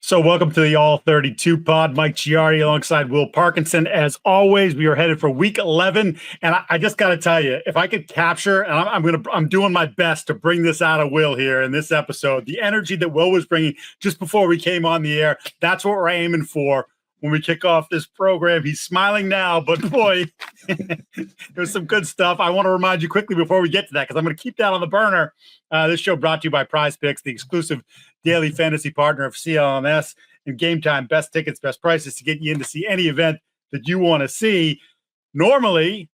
So welcome to the All 32 pod. Mike Giardi alongside Will Parkinson. As always, we are headed for week 11. And I just got to tell you, if I could capture, and I'm doing my best to bring this out of Will here in this episode, the energy that Will was bringing just before we came on the air, that's what we're aiming for when we kick off this program. He's smiling now, but boy, there's some good stuff. I want to remind you quickly before we get to that, because I'm going to keep that on the burner. This show brought to you by Prize Picks, the exclusive daily fantasy partner of CLNS, and Game Time, best tickets, best prices to get you in to see any event that you want to see. Normally,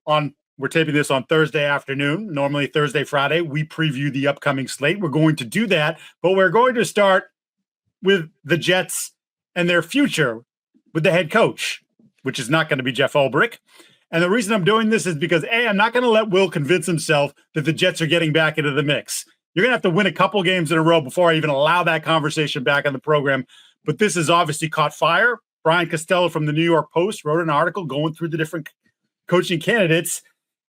we're taping this on Thursday afternoon. Normally Thursday, Friday, we preview the upcoming slate. We're going to do that, but we're going to start with the Jets and their future with the head coach, which is not going to be Jeff Ulbrich. And the reason I'm doing this is because, A, I'm not going to let Will convince himself that the Jets are getting back into the mix. You're going to have to win a couple games in a row before I even allow that conversation back on the program. But this has obviously caught fire. Brian Costello from the New York Post wrote an article going through the different coaching candidates,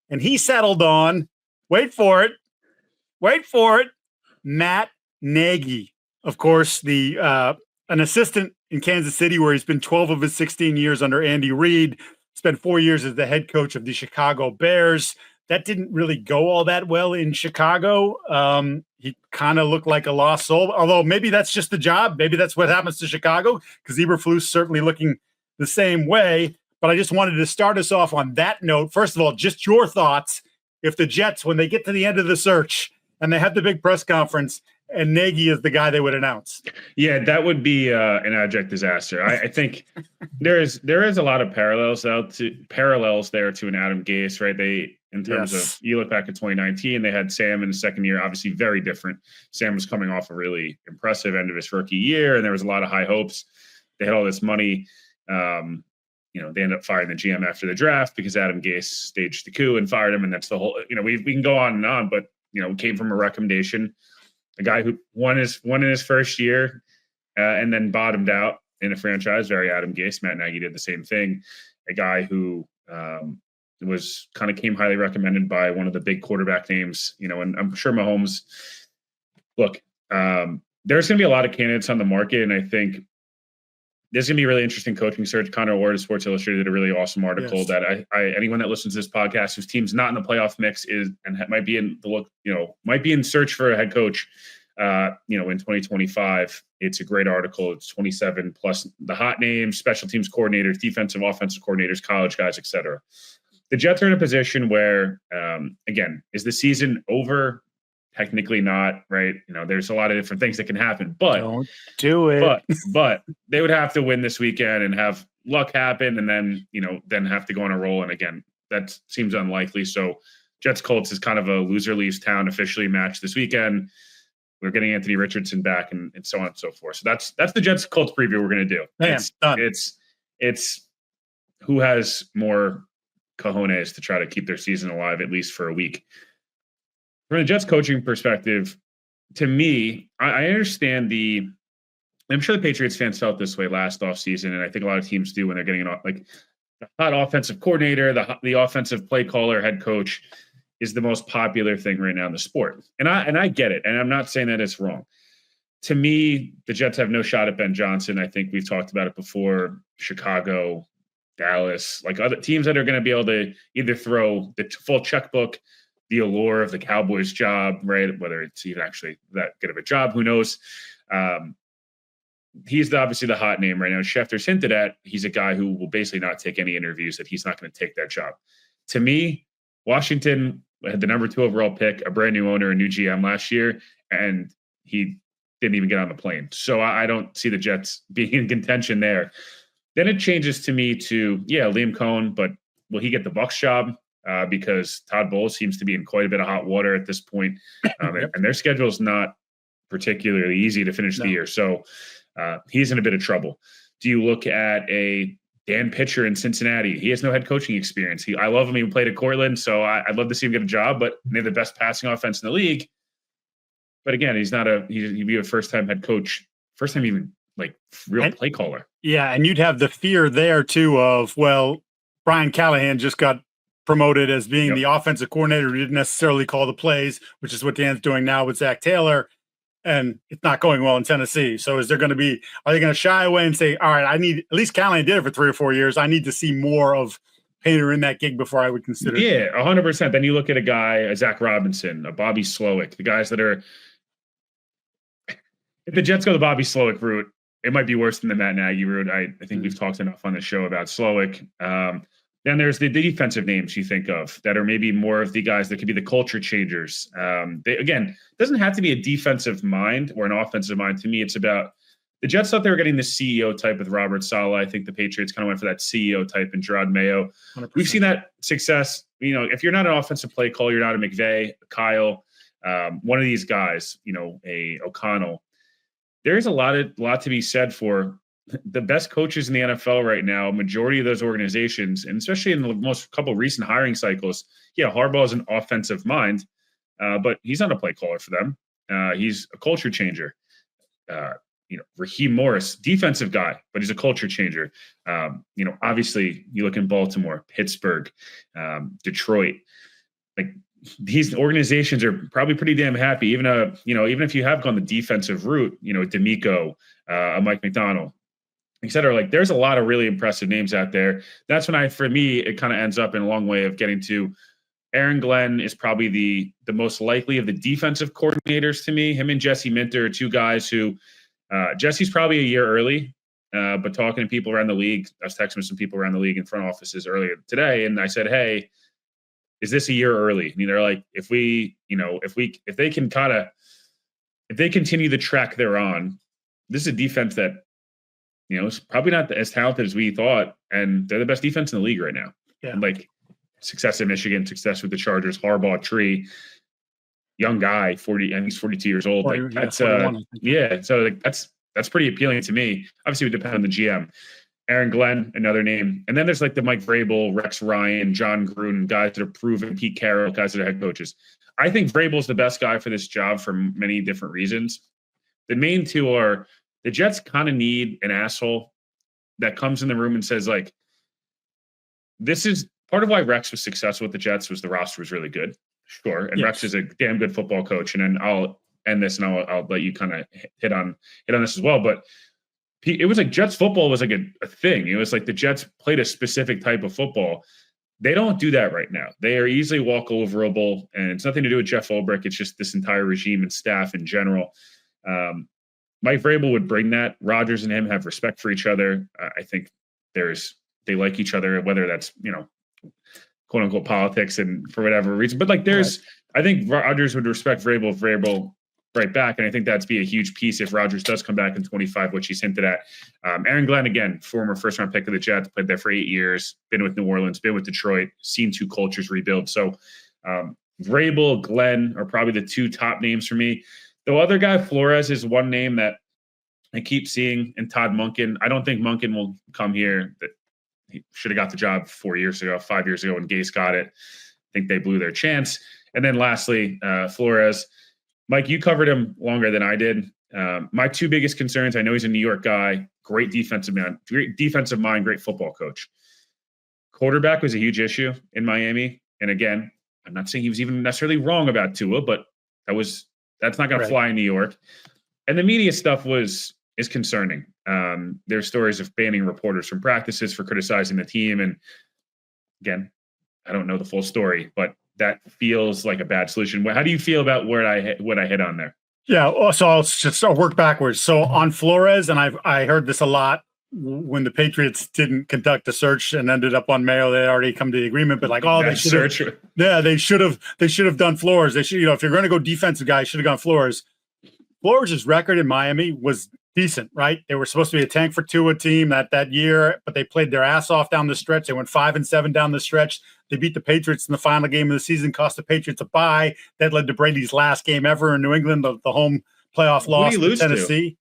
and he settled on, wait for it, Matt Nagy. Of course, an assistant in Kansas City where he's been 12 of his 16 years under Andy Reid, spent 4 years as the head coach of the Chicago Bears. That didn't really go all that well in Chicago. He kind of looked like a lost soul, although maybe that's just the job. Maybe that's what happens to Chicago, because Eberflus certainly looking the same way. But I just wanted to start us off on that note. First of all, just your thoughts. If the Jets, when they get to the end of the search and they have the big press conference and Nagy is the guy they would announce. Yeah, that would be an abject disaster. I think there is a lot of parallels there to an Adam Gase, right? In terms of, you look back at 2019, they had Sam in the second year, obviously very different. Sam was coming off a really impressive end of his rookie year, and there was a lot of high hopes. They had all this money. They ended up firing the GM after the draft because Adam Gase staged the coup and fired him, and that's the whole. We can go on and on, but came from a recommendation. A guy who won in his first year and then bottomed out in a franchise, very Adam Gase. Matt Nagy did the same thing. A guy who came highly recommended by one of the big quarterback names, and I'm sure Mahomes. Look, there's going to be a lot of candidates on the market, and I think there's going to be a really interesting coaching search. Connor Ward of Sports Illustrated did a really awesome article that anyone that listens to this podcast whose team's not in the playoff mix might be in search for a head coach, in 2025. It's a great article. It's 27 plus the hot names, special teams coordinators, defensive, offensive coordinators, college guys, etc. The Jets are in a position where, again, is the season over? Technically not, right? There's a lot of different things that can happen, but don't do it. But they would have to win this weekend and have luck happen, and then have to go on a roll. And again, that seems unlikely. So Jets Colts is kind of a loser leaves town officially match this weekend. We're getting Anthony Richardson back and so on and so forth. So that's the Jets Colts preview we're going to do. It's who has more cojones to try to keep their season alive, at least for a week. From the Jets coaching perspective, to me, I understand I'm sure the Patriots fans felt this way last offseason, and I think a lot of teams do when they're getting the hot offensive coordinator, the offensive play caller, head coach is the most popular thing right now in the sport. And I get it, and I'm not saying that it's wrong. To me, the Jets have no shot at Ben Johnson. I think we've talked about it before. Chicago, Dallas, other teams that are going to be able to either throw the full checkbook, the allure of the Cowboys job, right? Whether it's even actually that good of a job, who knows? He's obviously the hot name right now. Schefter's hinted at he's a guy who will basically not take any interviews, that he's not going to take that job. To me, Washington had the number 2 overall pick, a brand new owner, a new GM last year, and he didn't even get on the plane. So I don't see the Jets being in contention there. Then it changes to me to, Liam Cohen, but will he get the Bucs job? Because Todd Bowles seems to be in quite a bit of hot water at this point, and their schedule is not particularly easy to finish the year. So he's in a bit of trouble. Do you look at a Dan Pitcher in Cincinnati? He has no head coaching experience. I love him. He played at Cortland, so I'd love to see him get a job, but they have the best passing offense in the league. But again, he'd be a first-time head coach, first-time even real play caller. Yeah, and you'd have the fear there too of, Brian Callahan just got promoted as being the offensive coordinator who didn't necessarily call the plays, which is what Dan's doing now with Zach Taylor. and it's not going well in Tennessee. So are they going to shy away and say, all right, I need, at least Callahan did it for 3 or 4 years, I need to see more of Painter in that gig before I would consider it. Yeah, 100%. Then you look at a guy, a Zach Robinson, a Bobby Slowick, the guys that are, if the Jets go the Bobby Slowick route, it might be worse than the Matt Nagy route. I think we've talked enough on the show about Slowick. Then there's the defensive names you think of that are maybe more of the guys that could be the culture changers. Again, it doesn't have to be a defensive mind or an offensive mind. To me, it's about the Jets thought they were getting the CEO type with Robert Saleh. I think the Patriots kind of went for that CEO type in Giardi Maye. 100%. We've seen that success. You know, if you're not an offensive play caller, you're not a McVay, a Kyle, one of these guys, you know, a O'Connell. There's a lot to be said for the best coaches in the NFL right now. Majority of those organizations, and especially in the most couple recent hiring cycles, yeah, Harbaugh is an offensive mind, but he's not a play caller for them. He's a culture changer. You know, Raheem Morris, defensive guy, but he's a culture changer. You know, obviously, you look in Baltimore, Pittsburgh, Detroit. Like these organizations are probably pretty damn happy. Even if you have gone the defensive route, you know, D'Amico, Mike McDonald, et cetera. Like there's a lot of really impressive names out there. That's when for me, it kind of ends up in a long way of getting to Aaron Glenn is probably the most likely of the defensive coordinators to me. Him and Jesse Minter are two guys who. Jesse's probably a year early, but talking to people around the league, I was texting with some people around the league in front offices earlier today, and I said, "Hey, is this a year early?" I mean, they're like, if they continue the track they're on, this is a defense that, you know, is probably not as talented as we thought, and they're the best defense in the league right now. Yeah. And like success in Michigan, success with the Chargers, Harbaugh, Tree. Young guy, 40, and he's 42 years old. Like that's so like that's pretty appealing to me. Obviously, it would depend on the GM. Aaron Glenn, another name, and then there's like the Mike Vrabel, Rex Ryan, John Gruden, guys that are proven, Pete Carroll, guys that are head coaches. I think Vrabel's the best guy for this job for many different reasons. The main two are the Jets kind of need an asshole that comes in the room and says like, this is part of why Rex was successful with the Jets was the roster was really good. Sure. And yes. Rex is a damn good football coach. And then I'll end this and I'll let you kind of hit on this as well. But it was like Jets football was like a thing. It was like the Jets played a specific type of football. They don't do that right now. They are easily walk-overable, and it's nothing to do with Jeff Ulbrich. It's just this entire regime and staff in general. Mike Vrabel would bring that. Rodgers and him have respect for each other. I think they like each other, whether that's, you know, quote unquote politics and for whatever reason. But like I think Rodgers would respect Vrabel right back. And I think that'd be a huge piece if Rodgers does come back in 25, which he's hinted at. Aaron Glenn, again, former first round pick of the Jets, played there for 8 years, been with New Orleans, been with Detroit, seen two cultures rebuild. So Vrabel, Glenn are probably the two top names for me. The other guy, Flores, is one name that I keep seeing, and Todd Monken. I don't think Monken will come here. He should have got the job 5 years ago when Gase got it. I think they blew their chance. And then lastly, Flores. Mike, you covered him longer than I did. My two biggest concerns, I know he's a New York guy, great defensive mind, great football coach. Quarterback was a huge issue in Miami. And again, I'm not saying he was even necessarily wrong about Tua, but that's not going to fly in New York. And the media stuff is concerning. There's stories of banning reporters from practices for criticizing the team. And again, I don't know the full story, but that feels like a bad solution. How do you feel about what I hit on there? Yeah. So I'll work backwards. So on Flores, and I heard this a lot when the Patriots didn't conduct a search and ended up on Mayo. They already come to the agreement, but like, they should have done Flores. They should, if you're going to go defensive guy, should have gone Flores. Flores' record in Miami was decent, right? They were supposed to be a tank for Tua team that year, but they played their ass off down the stretch. They went 5-7 down the stretch. They beat the Patriots in the final game of the season, cost the Patriots a bye. That led to Brady's last game ever in New England, the home playoff loss to Tennessee.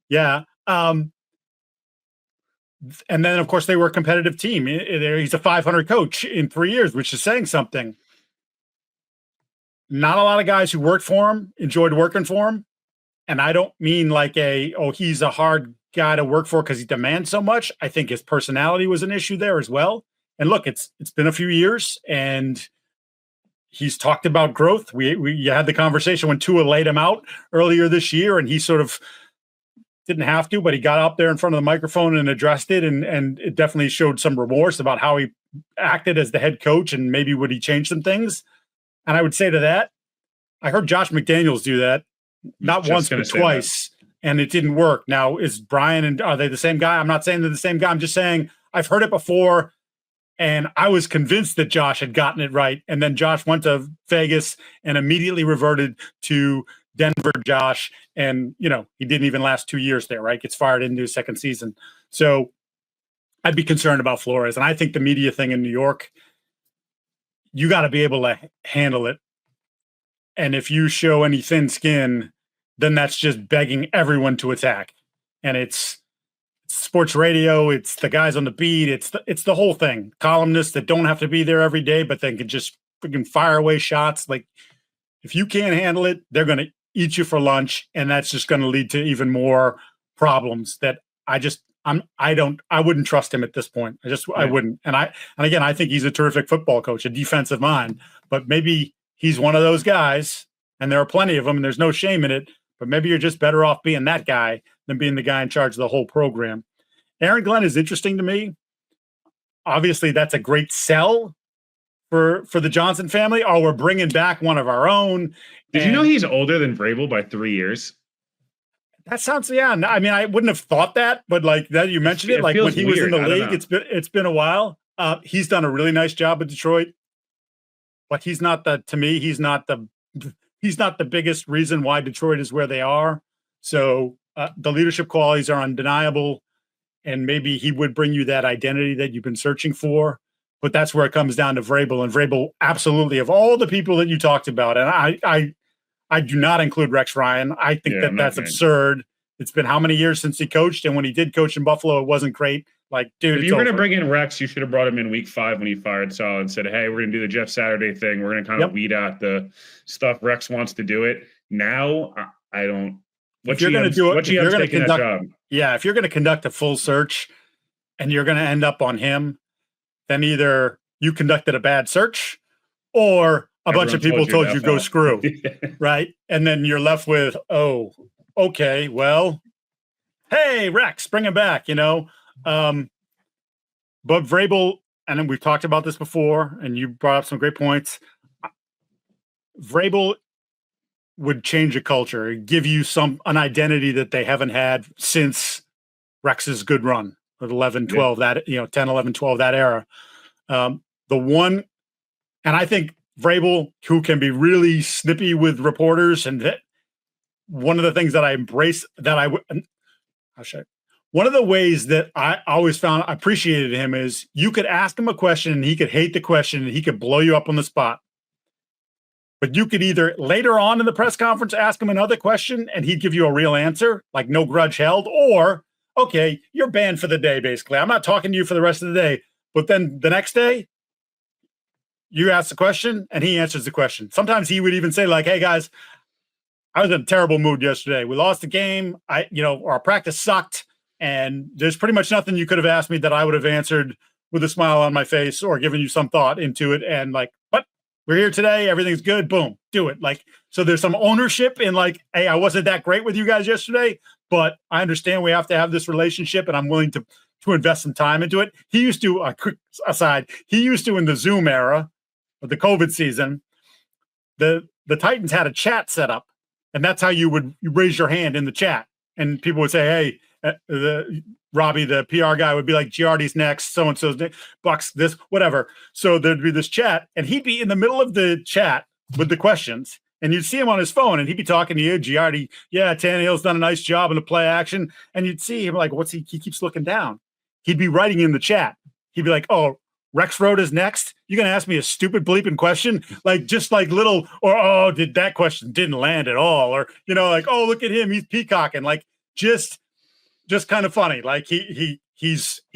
Yeah. And then, of course, they were a competitive team. He's a 500 coach in 3 years, which is saying something. Not a lot of guys who worked for him enjoyed working for him. And I don't mean like he's a hard guy to work for because he demands so much. I think his personality was an issue there as well. And look, it's been a few years, and he's talked about growth. You had the conversation when Tua laid him out earlier this year, and he sort of didn't have to, but he got up there in front of the microphone and addressed it, and it definitely showed some remorse about how he acted as the head coach and maybe would he change some things. And I would say to that, I heard Josh McDaniels do that, not once but twice, and it didn't work. Now, is Brian and are they the same guy? I'm not saying they're the same guy. I'm just saying I've heard it before, and I was convinced that Josh had gotten it right. And then Josh went to Vegas and immediately reverted to Denver Josh. And, he didn't even last 2 years there, right? Gets fired into his second season. So I'd be concerned about Flores. And I think the media thing in New York, you got to be able to handle it. And if you show any thin skin, then that's just begging everyone to attack. And it's sports radio, it's the guys on the beat, it's the whole thing. Columnists that don't have to be there every day, but they can just freaking fire away shots. Like, if you can't handle it, they're going to eat you for lunch, and that's just going to lead to even more problems that I wouldn't trust him at this point. I wouldn't. And again, I think he's a terrific football coach, a defensive mind, but maybe he's one of those guys, and there are plenty of them, and there's no shame in it, but maybe you're just better off being that guy than being the guy in charge of the whole program. Aaron Glenn is interesting to me. Obviously, that's a great sell for the Johnson family. Oh, we're bringing back one of our own. Did you know he's older than Vrabel by 3 years? That sounds, yeah. I mean, I wouldn't have thought that, but like that you mentioned it, like when he was in the league, it's been a while. He's done a really nice job at Detroit, but he's not the biggest reason why Detroit is where they are. So the leadership qualities are undeniable, and maybe he would bring you that identity that you've been searching for. But that's where it comes down to Vrabel, and Vrabel absolutely, of all the people that you talked about, and I do not include Rex Ryan. I think that's absurd. It's been how many years since he coached, and when he did coach in Buffalo, it wasn't great. Like, dude, if you were going to bring in Rex, you should have brought him in week 5 when he fired Saul and said, hey, we're going to do the Jeff Saturday thing. We're going to kind of weed out the stuff Rex wants to do it. Now, I don't. If you're going to do it, if you're going to conduct, if you're going to conduct a full search and you're going to end up on him, then either you conducted a bad search or a bunch of people told you go screw, right? And then you're left with, oh, okay, well, hey, Rex, bring him back, But Vrabel, and then we've talked about this before, and you brought up some great points. Vrabel would change a culture, give you an identity that they haven't had since Rex's good run of 11, 12, 10, 11, 12, that era. And I think Vrabel, who can be really snippy with reporters, and one of the things that I embrace one of the ways that I always found appreciated him is you could ask him a question and he could hate the question and he could blow you up on the spot. But you could either later on in the press conference ask him another question and he'd give you a real answer, like no grudge held, or, okay, you're banned for the day, basically. I'm not talking to you for the rest of the day. But then the next day, you ask the question and he answers the question. Sometimes he would even say, like, hey, guys, I was in a terrible mood yesterday. We lost the game. Our practice sucked. And there's pretty much nothing you could have asked me that I would have answered with a smile on my face or given you some thought into it. And like, but we're here today. Everything's good. Boom, do it. Like, so there's some ownership in like, hey, I wasn't that great with you guys yesterday, but I understand we have to have this relationship and I'm willing to invest some time into it. He used to, a quick aside, in the Zoom era of the COVID season, the Titans had a chat set up, and that's how you raise your hand in the chat. And people would say, hey, Robbie, the PR guy, would be like, Giardi's next, so-and-so's next, Bucks, this, whatever. So there'd be this chat, and he'd be in the middle of the chat with the questions, and you'd see him on his phone, and he'd be talking to you, Giardi, yeah, Tannehill's done a nice job in the play action, and you'd see him like, he keeps looking down. He'd be writing in the chat. He'd be like, oh, Rex Road is next? You're going to ask me a stupid bleeping question? Like, just like little, or, oh, that question didn't land at all. Or, like, oh, look at him, he's peacocking. Like, just kind of funny. Like he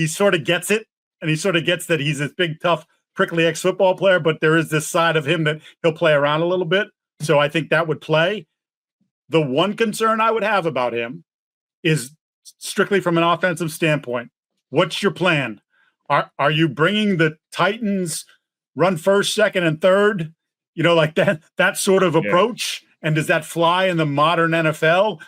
sort of gets it, and he sort of gets that he's this big, tough, prickly ex-football player, but there is this side of him that he'll play around a little bit. So I think that would play. The one concern I would have about him is strictly from an offensive standpoint. What's your plan? Are you bringing the Titans run first, second, and third, like that sort of Yeah. approach. And does that fly in the modern NFL?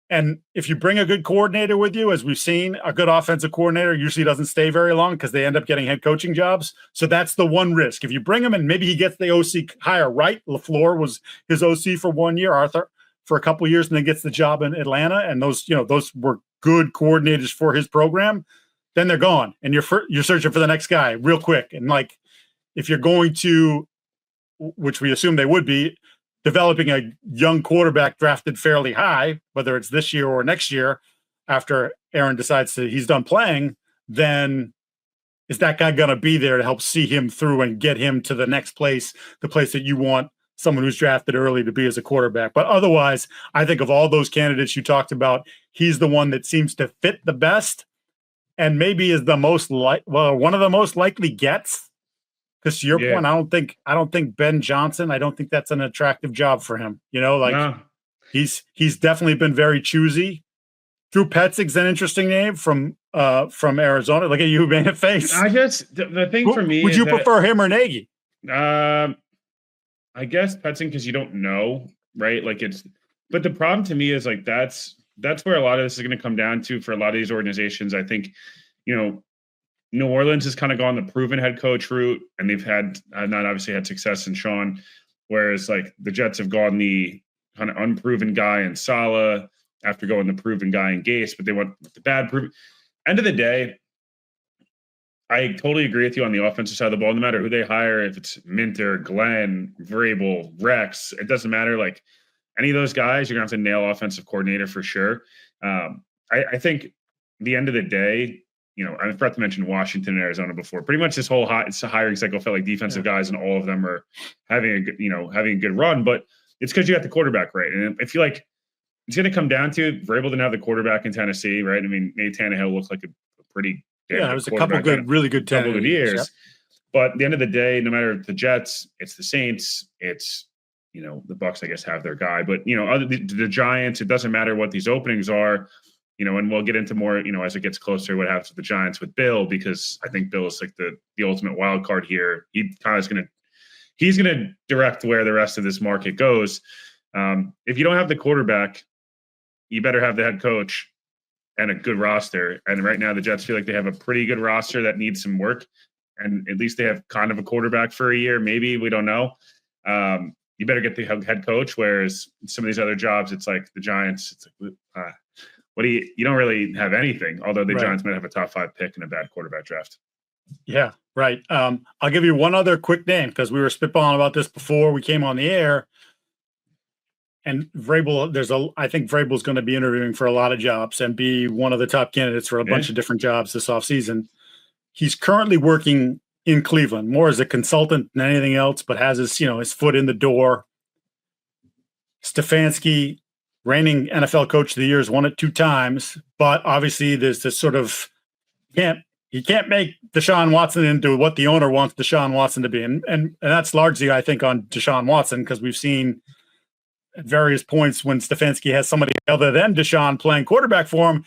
And if you bring a good coordinator with you, as we've seen, a good offensive coordinator usually doesn't stay very long because they end up getting head coaching jobs. So that's the one risk. If you bring him and maybe he gets the OC hire right. LaFleur was his OC for 1 year, Arthur for a couple of years, and then gets the job in Atlanta. And those were good coordinators for his program. Then they're gone, and you're searching for the next guy real quick. And like, if you're going to, which we assume they would be, developing a young quarterback drafted fairly high, whether it's this year or next year, after Aaron decides he's done playing, then is that guy going to be there to help see him through and get him to the next place, the place that you want someone who's drafted early to be as a quarterback? But otherwise, I think of all those candidates you talked about, he's the one that seems to fit the best and maybe is the most one of the most likely gets. Because to your point, I don't think Ben Johnson, I don't think that's an attractive job for him. No. He's definitely been very choosy. Drew Petzig's an interesting name from Arizona. Look at you, man, face. I guess the thing for me would you prefer him or Nagy? I guess Petzing, because you don't know, right? But the problem to me is like that's where a lot of this is going to come down to for a lot of these organizations. I think, New Orleans has kind of gone the proven head coach route, and they've not obviously had success in Sean, whereas like the Jets have gone the kind of unproven guy in Saleh after going the proven guy in Gase, but they want the bad proven. End of the day, I totally agree with you on the offensive side of the ball. No matter who they hire, if it's Minter, Glenn, Vrabel, Rex, it doesn't matter. Like any of those guys, you're gonna have to nail offensive coordinator for sure. I think at the end of the day, I forgot to mention Washington and Arizona before. Pretty much this whole hiring cycle felt like defensive guys, and all of them are having a good, having a good run. But it's because you got the quarterback right, and I feel like it's going to come down to Vrabel didn't have the quarterback in Tennessee, right? I mean, Nate Tannehill looked like a pretty it was a couple really good years. Yep. But at the end of the day, no matter the Jets, it's the Saints, it's the Bucs, I guess, have their guy. But the Giants, it doesn't matter what these openings are. And we'll get into more, as it gets closer, what happens with the Giants with Bill, because I think Bill is like the ultimate wild card here. He's going to direct where the rest of this market goes. If you don't have the quarterback, you better have the head coach and a good roster. And right now the Jets feel like they have a pretty good roster that needs some work. And at least they have kind of a quarterback for a year. Maybe, we don't know. You better get the head coach. Whereas some of these other jobs, it's like the Giants, it's like, you don't really have anything, although the Giants might have a top 5 pick in a bad quarterback draft. Yeah, right. I'll give you one other quick name because we were spitballing about this before we came on the air. And Vrabel, I think Vrabel's going to be interviewing for a lot of jobs and be one of the top candidates for a bunch of different jobs this offseason. He's currently working in Cleveland, more as a consultant than anything else, but has his foot in the door. Stefanski, reigning NFL Coach of the Year, has won it 2 times, but obviously there's this sort of he can't make Deshaun Watson into what the owner wants Deshaun Watson to be, and that's largely, I think, on Deshaun Watson, because we've seen at various points when Stefanski has somebody other than Deshaun playing quarterback for him,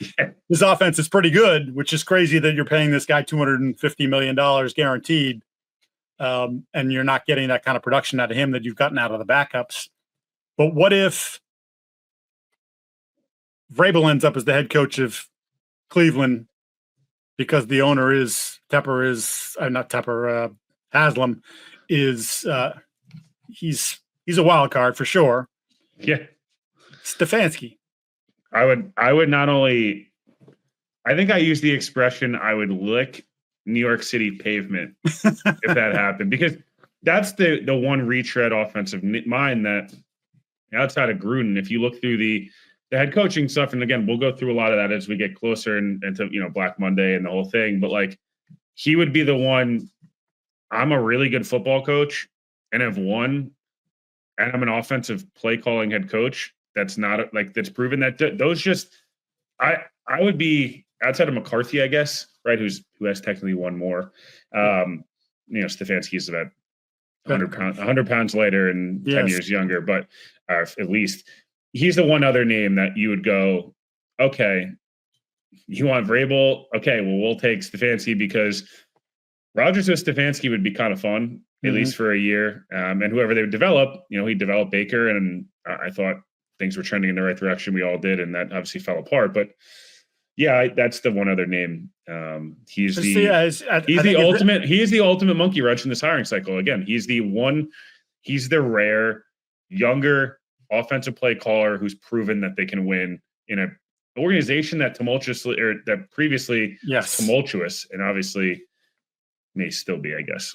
his offense is pretty good, which is crazy that you're paying this guy $250 million guaranteed, and you're not getting that kind of production out of him that you've gotten out of the backups. But what if Vrabel ends up as the head coach of Cleveland because the owner Haslam is he's a wild card for sure. Yeah. Stefanski. I would not only, I think I use the expression, I would lick New York City pavement if that happened, because that's the one retread offensive mind that outside of Gruden, if you look through the head coaching stuff, and again, we'll go through a lot of that as we get closer into Black Monday and the whole thing, but like he would be the one, I'm a really good football coach and have won, and I'm an offensive play calling head coach that's not that's proven that those just I would be outside of McCarthy, I guess, right, who has technically won more. Stefanski's about 100 pounds lighter and 10 years younger, but at least he's the one other name that you would go, okay, you want Vrabel? Okay, well, we'll take Stefanski because Rodgers with Stefanski would be kind of fun, at least for a year. And whoever they would develop, he developed Baker, and I thought things were trending in the right direction. We all did, and that obviously fell apart. But yeah, that's the one other name. He's the ultimate. He is the ultimate monkey wrench in this hiring cycle. Again, he's the rare younger offensive play caller who's proven that they can win in an organization that previously was tumultuous, and obviously may still be, I guess.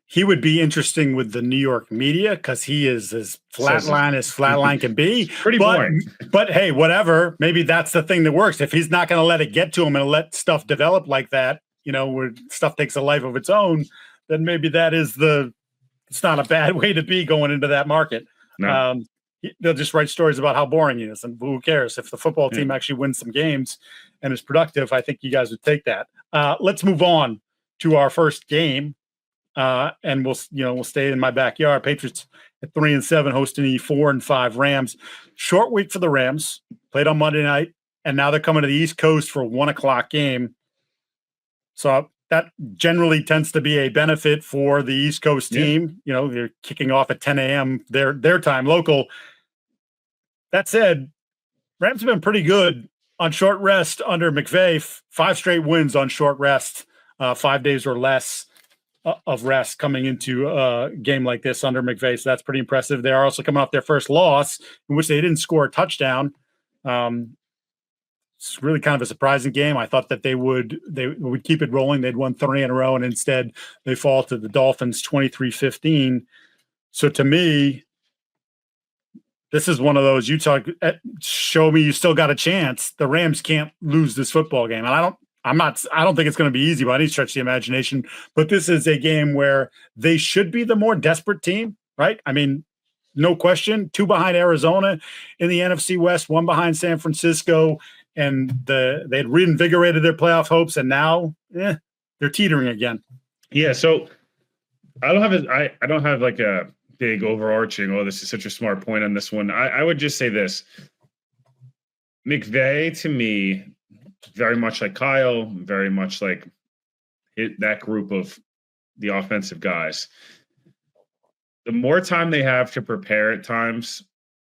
He would be interesting with the New York media because he is as flatline can be. Pretty boring. But hey, whatever. Maybe that's the thing that works. If he's not going to let it get to him and let stuff develop like that, where stuff takes a life of its own, then maybe it's not a bad way to be going into that market. No. They'll just write stories about how boring he is, and who cares? If the football team actually wins some games and is productive, I think you guys would take that. Let's move on to our first game. And we'll stay in my backyard. Patriots at 3-7, hosting the 4-5 Rams. Short week for the Rams. Played on Monday night, and now they're coming to the East Coast for a 1:00 game. So that generally tends to be a benefit for the East Coast team. They're kicking off at 10 a.m. their time, local. That said, Rams have been pretty good on short rest under McVay. 5 straight wins on short rest, 5 days or less of rest coming into a game like this under McVay. So that's pretty impressive. They are also coming off their first loss in which they didn't score a touchdown. It's really kind of a surprising game. I thought that they would keep it rolling. They'd won 3 in a row, and instead they fall to the Dolphins 23-15. So to me, this is one of those show me you still got a chance. The Rams can't lose this football game. And I don't think it's going to be easy by any stretch of the imagination, but this is a game where they should be the more desperate team, right? I mean, no question. 2 behind Arizona in the NFC West, 1 behind San Francisco, and they had reinvigorated their playoff hopes, and now they're teetering again. Yeah, so I don't have like a big overarching, this is such a smart point on this one. I would just say this. McVay, to me, very much like Kyle, very much like that group of the offensive guys. The more time they have to prepare at times,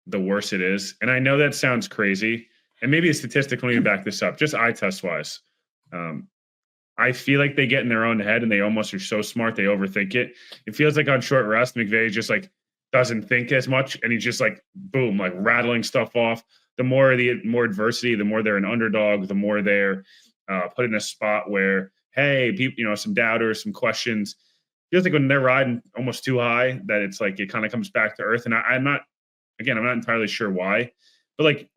the worse it is. And I know that sounds crazy, and maybe a statistic won't even back this up, just eye test wise. I feel like they get in their own head and they almost are so smart they overthink it. It feels like on short rest, McVay just like doesn't think as much, and he's just like boom, like rattling stuff off. The more adversity, the more they're an underdog, the more they're put in a spot where, hey, people, some doubters, some questions. It feels like when they're riding almost too high, that it's like it kind of comes back to earth. And I'm not entirely sure why, but like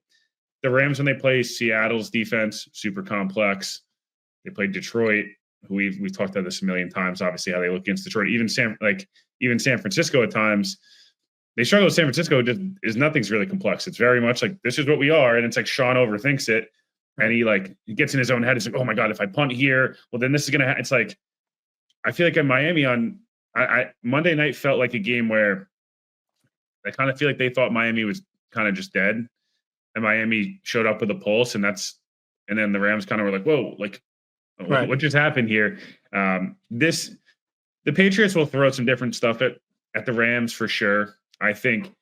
the Rams, when they play Seattle's defense, super complex. They played Detroit, who we've talked about this a million times. Obviously, how they look against Detroit, even San Francisco at times. They struggle with San Francisco. Nothing's really complex. It's very much like, this is what we are. And it's like Sean overthinks it. And he gets in his own head. It's like, oh my God, if I punt here, well, then this is going to happen. It's like, I feel like in Miami Monday night felt like a game where I kind of feel like they thought Miami was kind of just dead. And Miami showed up with a pulse. And then the Rams kind of were like, whoa, like, right. What just happened here? The Patriots will throw some different stuff at the Rams for sure. I think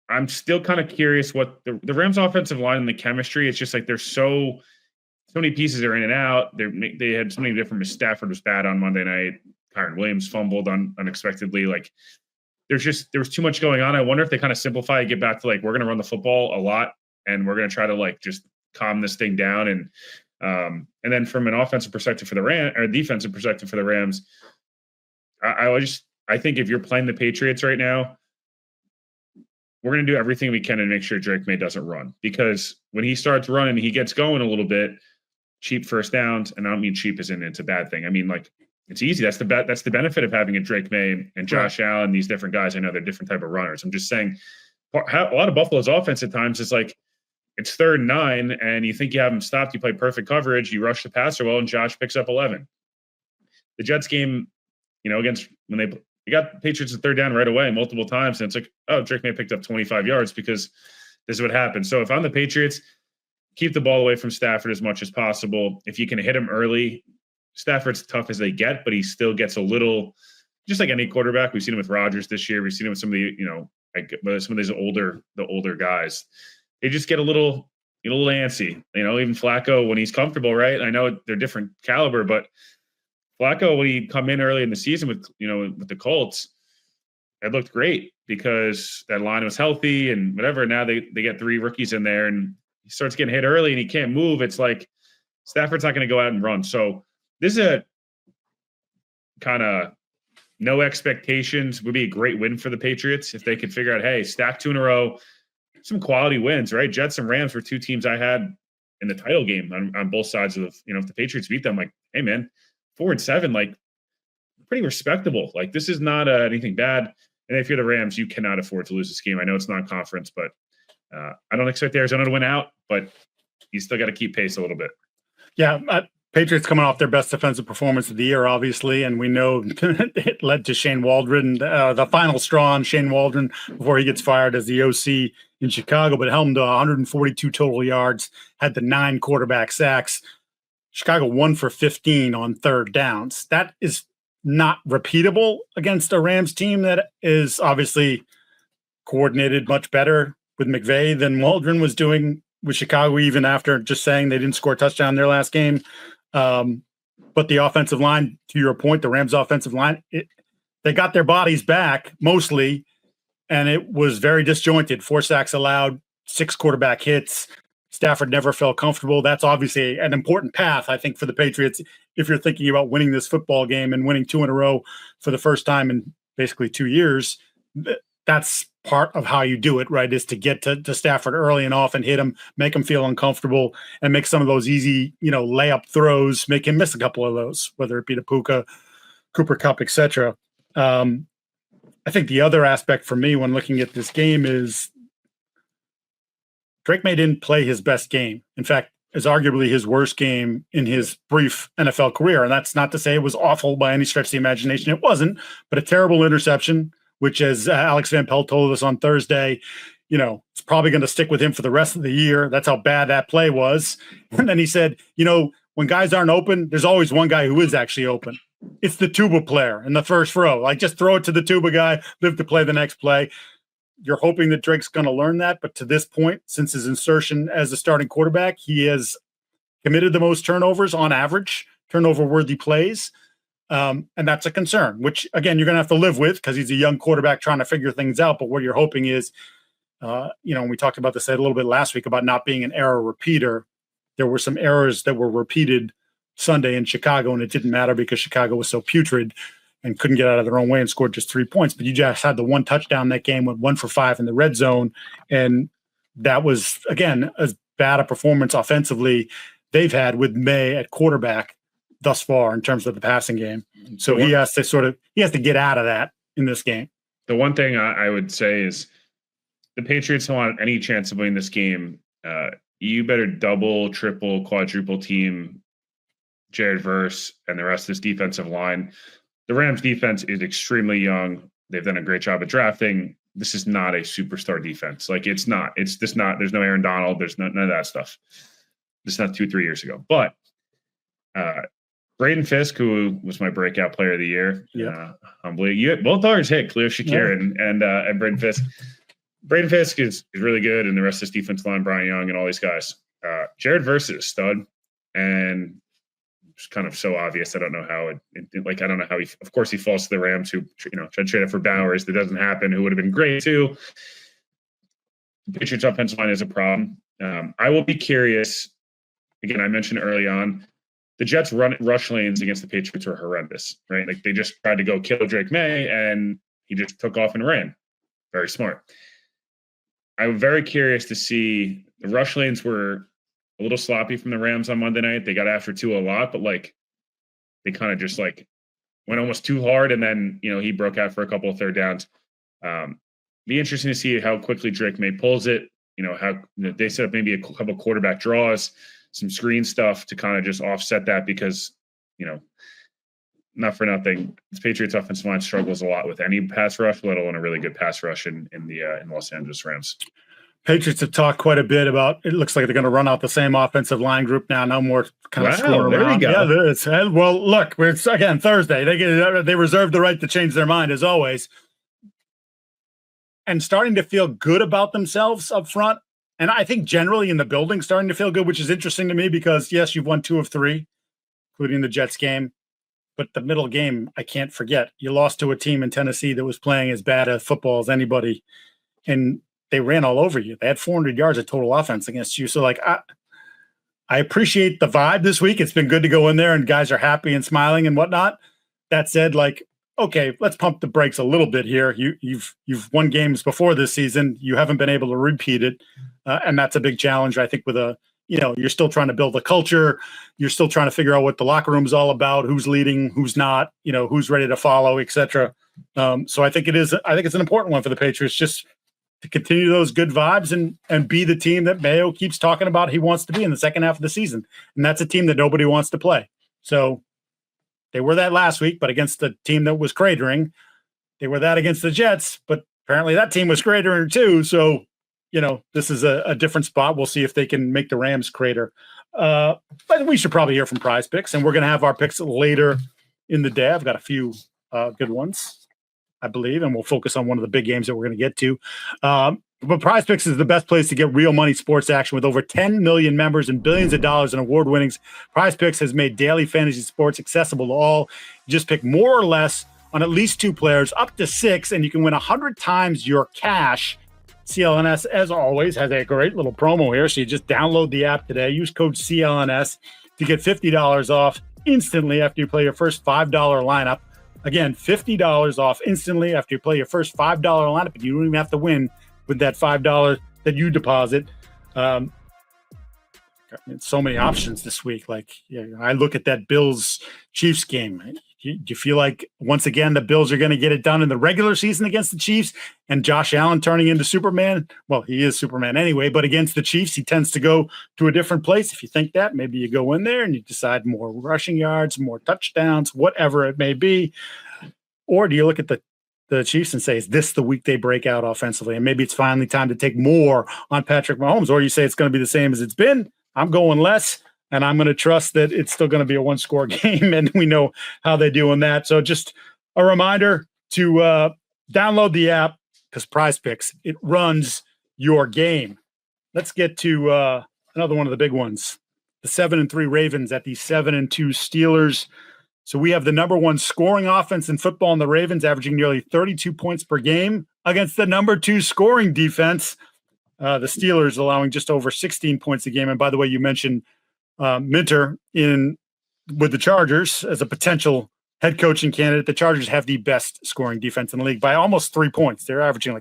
I'm still kind of curious what the Rams offensive line and the chemistry. It's just like there's so many pieces are in and out. They had so many different. Stafford was bad on Monday night. Kyron Williams fumbled unexpectedly. Like there was too much going on. I wonder if they kind of simplify and get back to like, we're going to run the football a lot and we're going to try to like just calm this thing down. And then from an offensive perspective for the Rams, or defensive perspective for the Rams, I think if you're playing the Patriots right now, we're going to do everything we can to make sure Drake Maye doesn't run, because when he starts running, he gets going a little bit, cheap first downs. And I don't mean cheap as in it's a bad thing. I mean, like, it's easy. That's the benefit of having a Drake Maye and Josh Allen, these different guys. I know they're different type of runners. I'm just saying a lot of Buffalo's offense at times is like, it's 3rd and 9, and you think you have him stopped. You play perfect coverage. You rush the passer well, and Josh picks up 11. The Jets game, against when they got the Patriots at 3rd down right away multiple times, and it's like, oh, Drake Maye picked up 25 yards because this is what happened. So if I'm the Patriots, keep the ball away from Stafford as much as possible. If you can hit him early, Stafford's tough as they get, but he still gets a little, just like any quarterback. We've seen him with Rodgers this year. We've seen him with some of the, some of these older guys. They just get a little antsy. Even Flacco when he's comfortable, right? I know they're different caliber, but Flacco when he come in early in the season with the Colts, it looked great because that line was healthy and whatever. Now they get 3 rookies in there and he starts getting hit early and he can't move. It's like Stafford's not going to go out and run. So this is a kind of no expectations. Would be a great win for the Patriots if they could figure out, hey, stack 2 in a row, some quality wins, right? Jets and Rams were 2 teams I had in the title game on both sides of, if the Patriots beat them, like, hey man, 4-7, like pretty respectable. Like this is not anything bad. And if you're the Rams, you cannot afford to lose this game. I know it's non-conference, but I don't expect Arizona to win out, but you still got to keep pace a little bit. Yeah, Patriots coming off their best defensive performance of the year, obviously, and we know it led to Shane Waldron, the final straw on Shane Waldron before he gets fired as the OC in Chicago, but held him to 142 total yards, had the 9 quarterback sacks. Chicago 1 for 15 on third downs. That is not repeatable against a Rams team that is obviously coordinated much better with McVay than Waldron was doing with Chicago, even after just saying they didn't score a touchdown in their last game. But the offensive line, to your point, the Rams offensive line, they got their bodies back mostly, and it was very disjointed. 4 sacks allowed, 6 quarterback hits. Stafford never felt comfortable. That's obviously an important path, I think, for the Patriots. If you're thinking about winning this football game and winning 2 in a row for the first time in basically 2 years, that's part of how you do it, right? Is to get to Stafford early and often, hit him, make him feel uncomfortable, and make some of those easy, layup throws, make him miss a couple of those, whether it be to Puka, Cooper Kupp, etc. I think the other aspect for me when looking at this game is Drake Maye didn't play his best game. In fact, is arguably his worst game in his brief NFL career. And that's not to say it was awful by any stretch of the imagination. It wasn't, but a terrible interception, which, as Alex Van Pelt told us on Thursday, it's probably going to stick with him for the rest of the year. That's how bad that play was. And then he said, when guys aren't open, there's always one guy who is actually open. It's the tuba player in the first row. Like, just throw it to the tuba guy, live to play the next play. You're hoping that Drake's going to learn that. But to this point, since his insertion as a starting quarterback, he has committed the most turnovers on average, turnover-worthy plays. And that's a concern, which, again, you're going to have to live with because he's a young quarterback trying to figure things out. But what you're hoping is, we talked about this a little bit last week about not being an error repeater. There were some errors that were repeated Sunday in Chicago, and it didn't matter because Chicago was so putrid and couldn't get out of their own way and scored just 3 points. But you just had the 1 touchdown that game, went 1 for 5 in the red zone. And that was, again, as bad a performance offensively they've had with Maye at quarterback thus far in terms of the passing game. So he has to get out of that in this game. The one thing I would say is the Patriots don't want any chance of winning this game. You better double, triple, quadruple team Jared Verse and the rest of this defensive line. The Rams defense is extremely young. They've done a great job at drafting. This is not a superstar defense. Like, it's not. It's just not. There's no Aaron Donald. There's none of that stuff. This is not 2-3 years ago. But Braden Fisk, who was my breakout player of the year, humbly, both ours hit Khalil Shakir and Braden Fisk. Braden Fisk is really good, and the rest of this defense line, Brian Young and all these guys. Jared Verse is a stud, and it's kind of so obvious. I don't know how I don't know how of course he falls to the Rams, who tried to trade it for Bowers. That doesn't happen. Who would have been great too. The Patriots offensive line is a problem. I will be curious. Again, I mentioned early on, the Jets rush lanes against the Patriots were horrendous, right? Like, they just tried to go kill Drake Maye, and he just took off and ran. Very smart. I'm very curious to see. The rush lanes were a little sloppy from the Rams on Monday night. They got after Tua a lot, but they kind of just went almost too hard, and then he broke out for a couple of third downs. Be interesting to see how quickly Drake Maye pulls it. How they set up maybe a couple quarterback draws, some screen stuff to kind of just offset that because not for nothing, the Patriots offensive line struggles a lot with any pass rush, let alone a really good pass rush in Los Angeles Rams. Patriots have talked quite a bit about, it looks like they're going to run out the same offensive line group now. No more kind of screwing there around. we go. Yeah, it's, well, look, it's again Thursday. They reserve the right to change their mind as always. And starting to feel good about themselves up front. And I think generally in the building starting to feel good, which is interesting to me because, yes, you've won 2 of 3, including the Jets game. But the middle game, I can't forget. You lost to a team in Tennessee that was playing as bad at football as anybody. And they ran all over you. They had 400 yards of total offense against you. So, like, I appreciate the vibe this week. It's been good to go in there and guys are happy and smiling and whatnot. That said, like, okay, let's pump the brakes a little bit here. You've won games before this season. You haven't been able to repeat it, and that's a big challenge. I think with you're still trying to build a culture. You're still trying to figure out what the locker room's all about, who's leading, who's not, who's ready to follow, etc. So I think it's an important one for the Patriots just to continue those good vibes and be the team that Mayo keeps talking about he wants to be in the second half of the season, and that's a team that nobody wants to play. So. They were that last week, but against the team that was cratering. They were that against the Jets, but apparently that team was cratering too. So, this is a different spot. We'll see if they can make the Rams crater. But we should probably hear from Prize Picks, and we're going to have our picks later in the day. I've got a few good ones, I believe, and we'll focus on one of the big games that we're going to get to. But Prize Picks is the best place to get real money sports action with over 10 million members and billions of dollars in award winnings. Prize Picks has made daily fantasy sports accessible to all. You just pick more or less on at least 2 players, up to 6, and you can win 100 times your cash. CLNS, as always, has a great little promo here. So you just download the app today. Use code CLNS to get $50 off instantly after you play your first $5 lineup. Again, $50 off instantly after you play your first $5 lineup, and you don't even have to win with that $5 that you deposit. So many options this week. Like, I look at that Bills-Chiefs game. Do you feel like, once again, the Bills are going to get it done in the regular season against the Chiefs and Josh Allen turning into Superman? Well, he is Superman anyway, but against the Chiefs, he tends to go to a different place. If you think that, maybe you go in there and you decide more rushing yards, more touchdowns, whatever it may be. Or do you look at the Chiefs and say, is this the week they break out offensively? And maybe it's finally time to take more on Patrick Mahomes. Or you say it's going to be the same as it's been. I'm going less, and I'm going to trust that it's still going to be a 1-score game, and we know how they do in that. So just a reminder to download the app because Prize Picks, it runs your game. Let's get to another one of the big ones. The 7-3 Ravens at the 7-2 Steelers. So we have the number 1 scoring offense in football in the Ravens, averaging nearly 32 points per game against the number 2 scoring defense. The Steelers allowing just over 16 points a game. And by the way, you mentioned Minter with the Chargers as a potential head coaching candidate. The Chargers have the best scoring defense in the league by almost 3 points. They're averaging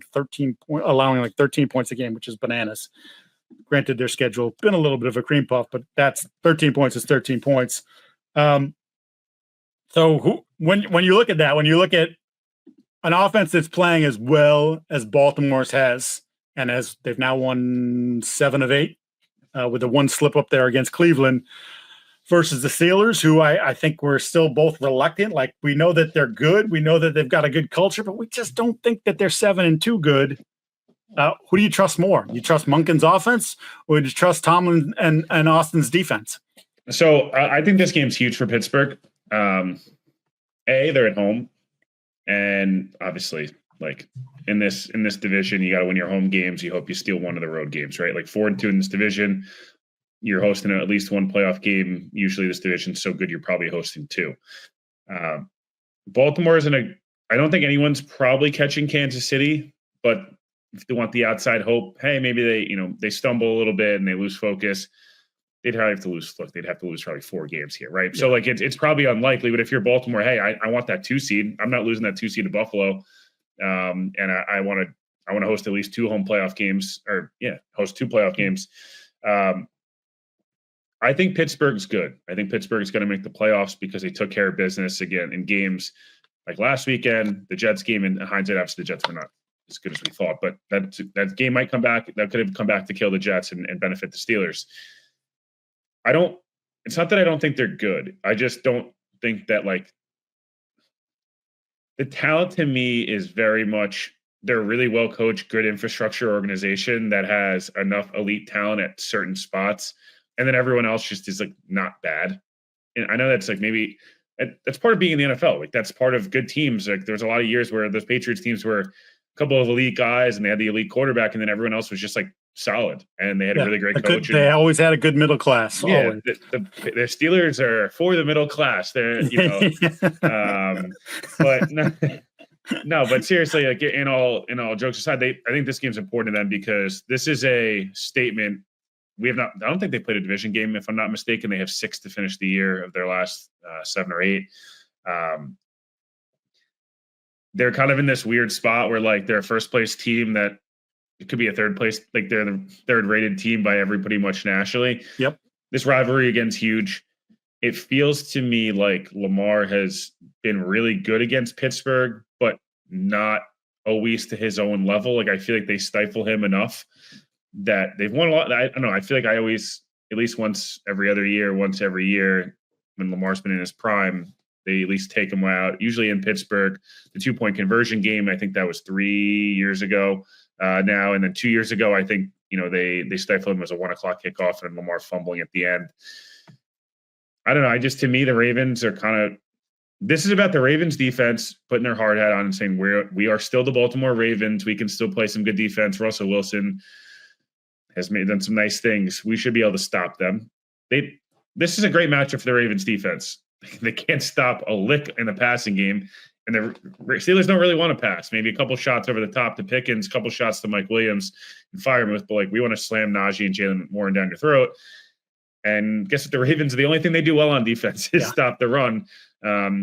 allowing like 13 points a game, which is bananas. Granted, their schedule been a little bit of a cream puff, but that's 13 points is 13 points. So when you look at that, when you look at an offense that's playing as well as Baltimore's has, and as they've now won 7 of 8 with the 1 slip up there against Cleveland versus the Steelers, who I think we're still both reluctant. Like, we know that they're good. We know that they've got a good culture, but we just don't think that they're 7-2 good. Who do you trust more? You trust Monken's offense, or do you trust Tomlin and Austin's defense? So I think this game's huge for Pittsburgh. They're at home, and obviously, like, in this division, you got to win your home games. You hope you steal one of the road games, right? Like 4-2 in this division, you're hosting at least 1 playoff game. Usually this division's so good, you're probably hosting 2. Baltimore's I don't think anyone's probably catching Kansas City, but if they want the outside hope, hey, maybe they stumble a little bit and they lose focus. They'd probably have to lose. Look, they'd have to lose probably 4 games here, right? Yeah. So like it's probably unlikely. But if you're Baltimore, hey, I want that 2 seed. I'm not losing that 2 seed to Buffalo. And I want to host at least 2 home playoff games, host 2 playoff games. I think Pittsburgh's good. I think Pittsburgh's going to make the playoffs because they took care of business again in games like last weekend, the Jets game. In hindsight, obviously the Jets were not as good as we thought, but that game might come back. That could have come back to kill the Jets and benefit the Steelers. It's not that I don't think they're good. I just don't think that, like, the talent to me is very much they're a really well coached, good infrastructure organization that has enough elite talent at certain spots, and then everyone else just is like not bad. And I know that's like maybe that's part of being in the NFL. Like that's part of good teams. Like there's a lot of years where those Patriots teams were a couple of elite guys and they had the elite quarterback, and then everyone else was just like solid, and they had a really great coach. They always had a good middle class. Yeah, the Steelers are for the middle class. They're but no, but seriously, like in all jokes aside, I think this game's important to them because this is a statement. I don't think they played a division game. If I'm not mistaken, they have 6 to finish the year of their last 7 or 8. They're kind of in this weird spot where like they're a first place team that it could be a third place. Like they're the 3rd rated team by pretty much nationally. Yep. This rivalry again's huge. It feels to me like Lamar has been really good against Pittsburgh, but not always to his own level. Like I feel like they stifle him enough that they've won a lot. I don't know. I feel like I always, at least once every year, when Lamar's been in his prime, they at least take him out. Usually in Pittsburgh, the 2-point conversion game, I think that was 3 years ago now. And then 2 years ago, I think, they stifle him as a 1:00 kickoff and Lamar fumbling at the end. I don't know. To me, the Ravens are this is about the Ravens defense putting their hard hat on and saying, we are still the Baltimore Ravens. We can still play some good defense. Russell Wilson has done some nice things. We should be able to stop them. This is a great matchup for the Ravens defense. They can't stop a lick in the passing game. And the Steelers don't really want to pass. Maybe a couple shots over the top to Pickens, a couple shots to Mike Williams and Firemouth. But like we want to slam Najee and Jalen Warren down your throat. And guess what? The Ravens, the only thing they do well on defense is stop the run.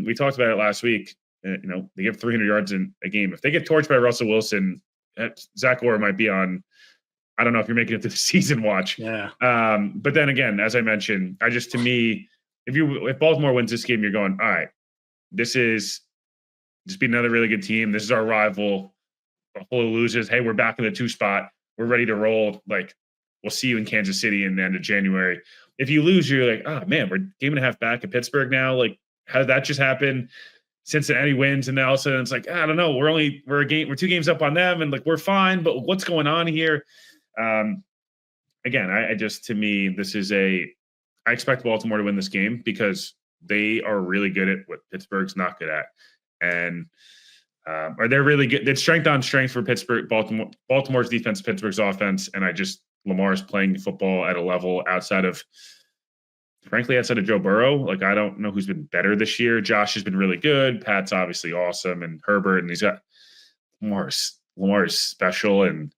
We talked about it last week. They give 300 yards in a game. If they get torched by Russell Wilson, Zach Orr might be on. I don't know if you're making it to the season watch. Yeah. But then again, as I mentioned, to me, if Baltimore wins this game, you're going, all right, this is just be another really good team. This is our rival. Buffalo loses. Hey, we're back in the 2 spot. We're ready to roll. Like, we'll see you in Kansas City in the end of January. If you lose, you're like, oh man, we're game and a half back at Pittsburgh now. Like, how did that just happen? Cincinnati wins, and then all of a sudden it's like, I don't know. We're 2 games up on them, and like we're fine, but what's going on here? Again, to me, this is I expect Baltimore to win this game because they are really good at what Pittsburgh's not good at. And they're really good. It's strength on strength for Pittsburgh, Baltimore's defense, Pittsburgh's offense. And Lamar's playing football at a level outside of Joe Burrow. Like, I don't know who's been better this year. Josh has been really good. Pat's obviously awesome. And Herbert, and he's got Lamar's special. And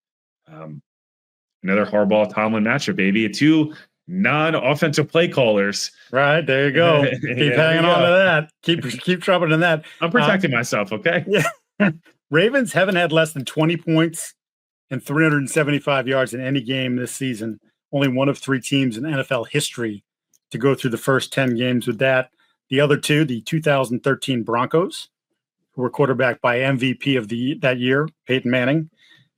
another Harbaugh Tomlin matchup, baby. 2 non-offensive play callers. Right, there you go. Keep hanging on to that. Keep troubling in that. I'm protecting myself, okay? Yeah. Ravens haven't had less than 20 points and 375 yards in any game this season. Only one of 3 teams in NFL history to go through the first 10 games with that. The other 2, the 2013 Broncos, who were quarterbacked by MVP of that year, Peyton Manning,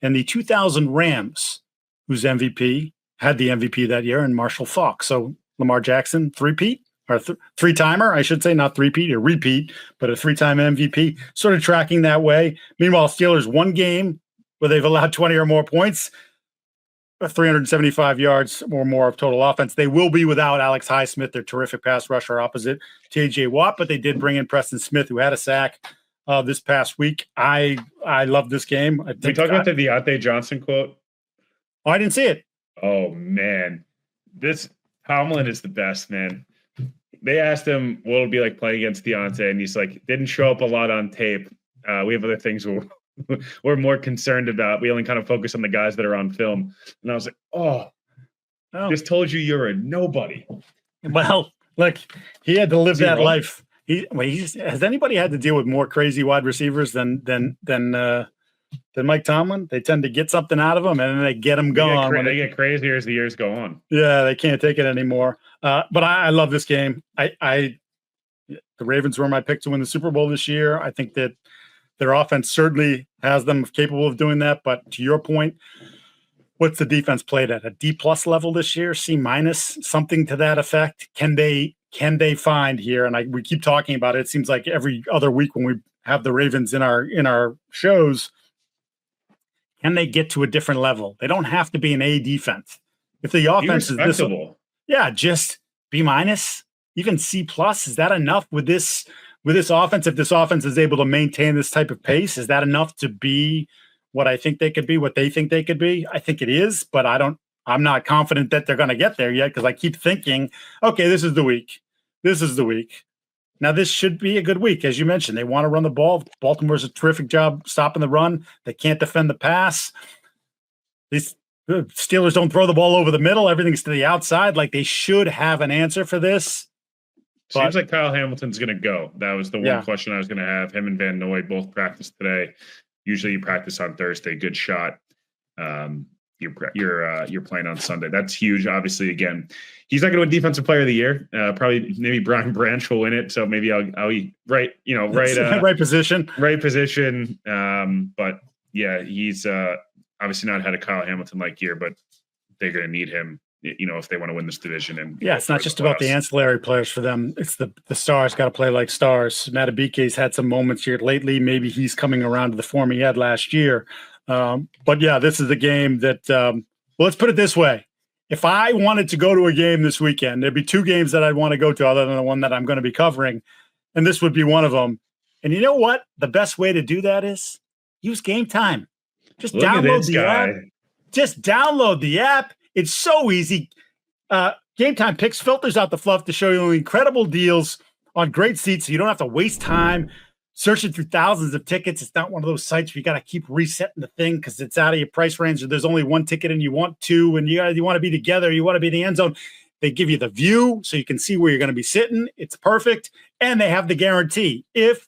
and the 2000 Rams, whose MVP had the MVP that year, and Marshall Faulk. So Lamar Jackson, 3-peat, or 3-timer, I should say, not 3-peat, a repeat, but a 3-time MVP, sort of tracking that way. Meanwhile, Steelers, 1 game where they've allowed 20 or more points, 375 yards or more of total offense. They will be without Alex Highsmith, their terrific pass rusher opposite TJ Watt, but they did bring in Preston Smith, who had a sack this past week. I love this game. We talk about the Deontay Johnson quote. Oh, I didn't see it. Oh, man. This Tomlin is the best, man. They asked him what it'll be like playing against Deontay, and he's like, didn't show up a lot on tape. We have other things we're more concerned about. We only kind of focus on the guys that are on film. And I was like, just told you you're a nobody. Well, look, he had to live that life. Has anybody had to deal with more crazy wide receivers than Mike Tomlin? They tend to get something out of them, and then they get them going. They get crazier as the years go on. Yeah, they can't take it anymore. But I love this game. The Ravens were my pick to win the Super Bowl this year. I think that their offense certainly has them capable of doing that. But to your point, what's the defense played at? A D+ level this year? C-, something to that effect? Can they find here? And we keep talking about it. It seems like every other week when we have the Ravens in our shows, can they get to a different level? They don't have to be an A defense. If the offense is this, just B minus, even C plus, is that enough with this offense? If this offense is able to maintain this type of pace, is that enough to be what I think they could be, what they think they could be? I think it is, but I'm not confident that they're going to get there yet because I keep thinking, okay, this is the week. This is the week. Now, this should be a good week. As you mentioned, they want to run the ball. Baltimore's a terrific job stopping the run. They can't defend the pass. These Steelers don't throw the ball over the middle. Everything's to the outside. Like, they should have an answer for this. Seems like Kyle Hamilton's going to go. That was the one question I was going to have. Him and Van Noy both practiced today. Usually you practice on Thursday. Good shot. You're playing on Sunday. That's huge. Obviously, again, he's not going to win Defensive Player of the Year. Probably maybe Brian Branch will win it. So maybe I'll right position. But yeah, he's obviously not had a Kyle Hamilton like year, but they're going to need him, if they want to win this division. And it's not just about the ancillary players for them. It's the stars got to play like stars. Matabike's had some moments here lately. Maybe he's coming around to the form he had last year. But yeah, this is a game that, let's put it this way. If I wanted to go to a game this weekend, there'd be two games that I'd want to go to other than the one that I'm going to be covering. And this would be one of them. And you know what? The best way to do that is use Game Time. Just download the app. Just download the app. It's so easy. Game Time picks, filters out the fluff to show you incredible deals on great seats so you don't have to waste time searching through thousands of tickets. It's not one of those sites where you got to keep resetting the thing because it's out of your price range or there's only one ticket and you want two and you want to be together, you want to be in the end zone. They give you the view so you can see where you're going to be sitting. It's perfect. And they have the guarantee. If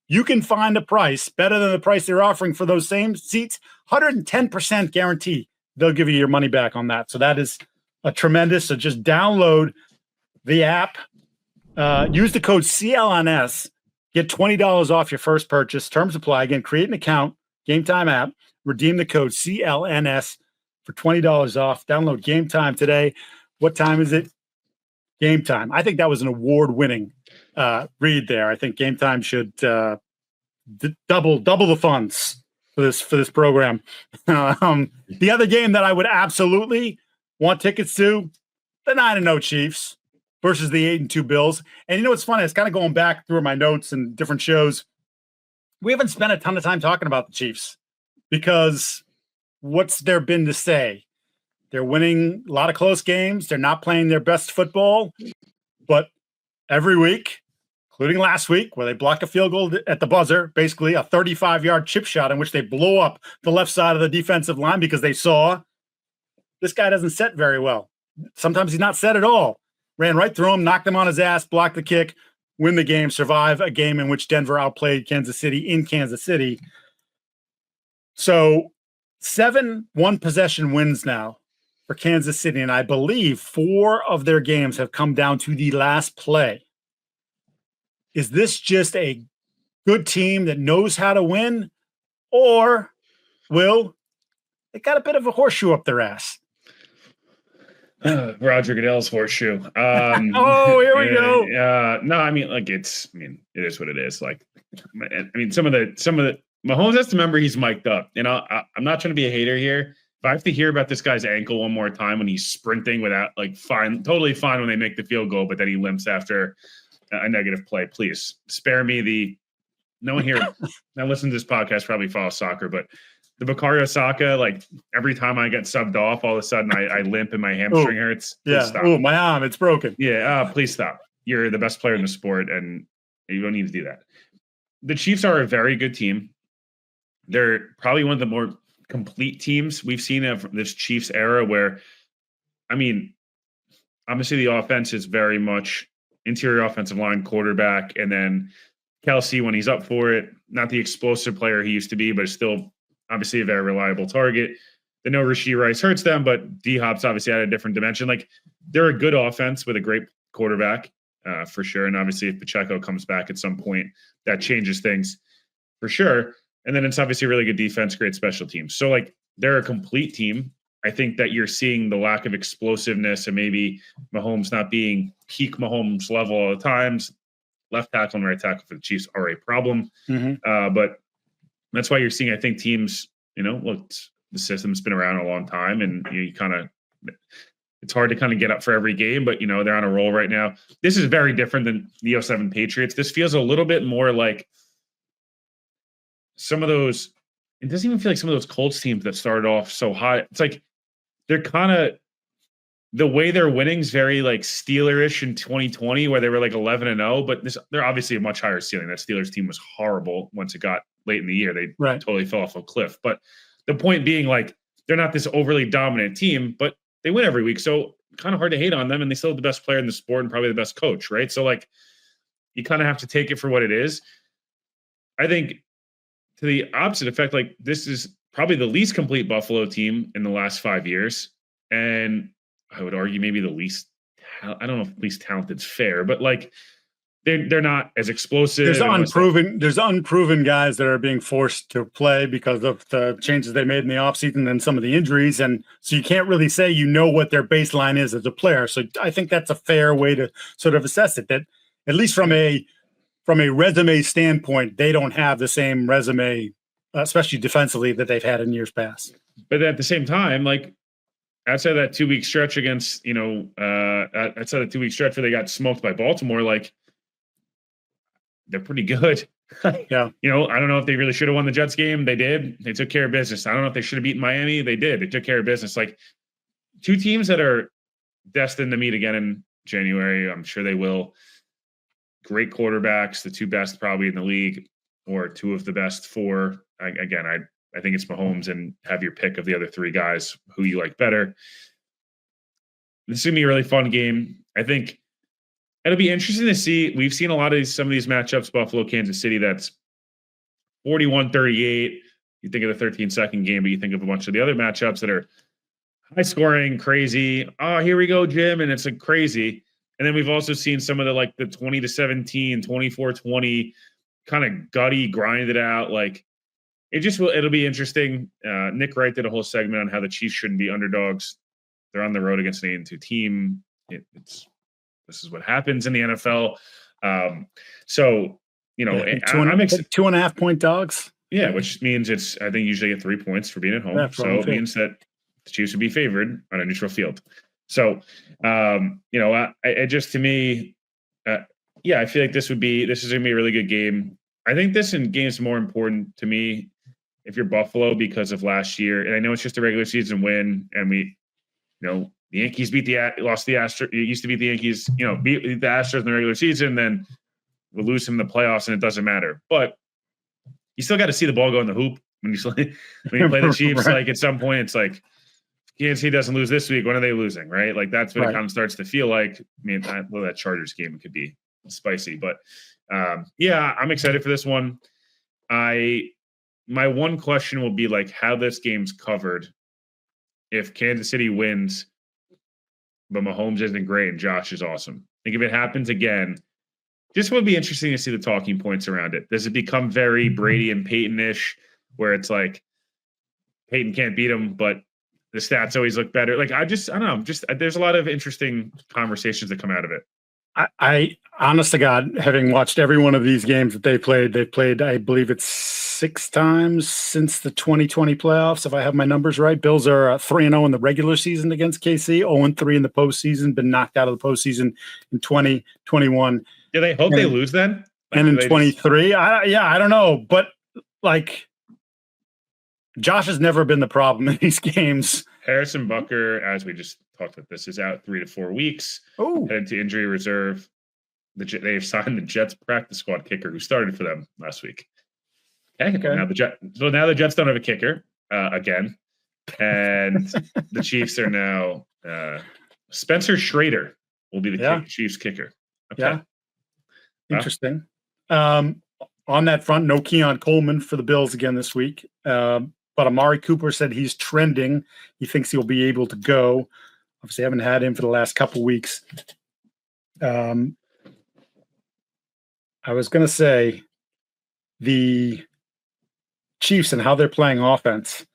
you can find a price better than the price they're offering for those same seats, 110% guarantee they'll give you your money back on that. So that is a tremendous. So just download the app, use the code CLNS, get $20 off your first purchase. Terms apply. Again, create an account, Game Time app, redeem the code CLNS for $20 off. Download Game Time today. What time is it? Game Time. I think that was an award-winning read there. I think Game Time should double the funds for this program. The other game that I would absolutely want tickets to, the 9-0 Chiefs versus the 8-2 Bills. And you know what's funny? It's kind of going back through my notes and different shows. We haven't spent a ton of time talking about the Chiefs because what's there been to say? They're winning a lot of close games. They're not playing their best football. But every week, including last week, where they block a field goal at the buzzer, basically a 35-yard chip shot in which they blow up the left side of the defensive line because they saw this guy doesn't set very well. Sometimes he's not set at all. Ran right through him, knocked him on his ass, blocked the kick, win the game, survive a game in which Denver outplayed Kansas City in Kansas City. So 7 one-possession wins now for Kansas City, and I believe 4 of their games have come down to the last play. Is this just a good team that knows how to win, or they got a bit of a horseshoe up their ass? Roger Goodell's horseshoe. Oh, here we go. No, I mean, it is what it is. Like, I mean, some of the Mahomes has to remember he's mic'd up. I'm not trying to be a hater here. If I have to hear about this guy's ankle one more time when he's sprinting without totally fine when they make the field goal, but then he limps after a negative play, please spare me no one here that listens to this podcast probably follows soccer, but the Bukayo Saka, every time I get subbed off, all of a sudden I limp and my hamstring hurts. Please stop. Oh, my arm, it's broken. Yeah. Please stop. You're the best player in the sport and you don't need to do that. The Chiefs are a very good team. They're probably one of the more complete teams we've seen of this Chiefs era where, I mean, obviously the offense is very much interior offensive line, quarterback, and then Kelsey, when he's up for it, not the explosive player he used to be, but still obviously a very reliable target. They know Rashee Rice hurts them, but D-Hop's obviously at a different dimension. They're a good offense with a great quarterback for sure. And obviously if Pacheco comes back at some point, that changes things for sure. And then it's obviously a really good defense, great special teams. So they're a complete team. I think that you're seeing the lack of explosiveness and maybe Mahomes not being peak Mahomes level all the times. Left tackle and right tackle for the Chiefs are a problem. Mm-hmm. But that's why you're seeing, I think, teams look, the system's been around a long time, and you kind of, it's hard to kind of get up for every game, but they're on a roll right now. This is very different than the 07 Patriots. This feels a little bit more like some of those. It doesn't even feel like some of those Colts teams that started off so hot. It's like they're kind of, the way they're winning is very like Steelerish in 2020, where they were like 11-0, but they're obviously a much higher ceiling. That Steelers team was horrible once it got late in the year. They totally fell off a cliff. But the point being, like, they're not this overly dominant team, but they win every week. So kind of hard to hate on them. And they still have the best player in the sport and probably the best coach, right? So, like, you kind of have to take it for what it is. I think to the opposite effect, like, this is probably the least complete Buffalo team in the last 5 years. And I would argue maybe the least, I don't know if least talented's fair, but like they're not as explosive. There's unproven guys that are being forced to play because of the changes they made in the offseason and some of the injuries. And so you can't really say what their baseline is as a player. So I think that's a fair way to sort of assess it, that at least from a resume standpoint, they don't have the same resume, especially defensively, that they've had in years past. But at the same time, like, outside that 2-week stretch against, outside the 2-week stretch where they got smoked by Baltimore, like, they're pretty good. Yeah. I don't know if they really should have won the Jets game. They did. They took care of business. I don't know if they should have beaten Miami. They did. They took care of business. Like, two teams that are destined to meet again in January. I'm sure they will. Great quarterbacks, the two best probably in the league, or two of the best four. I think it's Mahomes, and have your pick of the other three guys who you like better. This is going to be a really fun game. I think it'll be interesting to see. We've seen a lot of some of these matchups, Buffalo, Kansas City, that's 41-38. You think of the 13-second game, but you think of a bunch of the other matchups that are high scoring, crazy. Oh, here we go, Jim. And it's like crazy. And then we've also seen some of the 20-17, 24-20 kind of gutty, grind it out. Like, it'll be interesting. Nick Wright did a whole segment on how the Chiefs shouldn't be underdogs. They're on the road against an 8-2 team. This is what happens in the NFL. I'm 2.5 point dogs. Yeah, which means I think usually get 3 points for being at home. So it means that the Chiefs would be favored on a neutral field. So, it just, to me, I feel like this is going to be a really good game. I think this game is more important to me if you're Buffalo because of last year. And I know it's just a regular season win, and the Yankees lost the Astros. It used to beat the Yankees, beat the Astros in the regular season, then we'll lose them in the playoffs, and it doesn't matter. But you still got to see the ball go in the hoop when you play the Chiefs. Right. Like, at some point, it's like, Kansas City doesn't lose this week. When are they losing? Right? Like, that's what it kind of starts to feel like. I mean, that Chargers game could be spicy, but I'm excited for this one. My one question will be, like, how this game's covered if Kansas City wins, but Mahomes isn't great and Josh is awesome. I think if it happens again, just would be interesting to see the talking points around it. Does it become very Brady and Peyton-ish, where it's like Peyton can't beat him, but the stats always look better? Like, I don't know. There's a lot of interesting conversations that come out of it. I honest to God, having watched every one of these games that they've played, I believe it's 6 times since the 2020 playoffs, if I have my numbers right. Bills are 3-0 in the regular season against KC, 0-3 in the postseason, been knocked out of the postseason in 2021. Do they hope they lose then? And in 23? I don't know. But, like, Josh has never been the problem in these games. Harrison Butker, as we just talked about, this is out 3 to 4 weeks. Headed to injury reserve. They've signed the Jets practice squad kicker who started for them last week. Okay. Now the Jets don't have a kicker again, and the Chiefs are now Spencer Schrader will be the Chiefs kicker. Okay. Yeah. Interesting. On that front, no Keon Coleman for the Bills again this week. But Amari Cooper said he's trending. He thinks he'll be able to go. Obviously, haven't had him for the last couple weeks. I was going to say the Chiefs and how they're playing offense,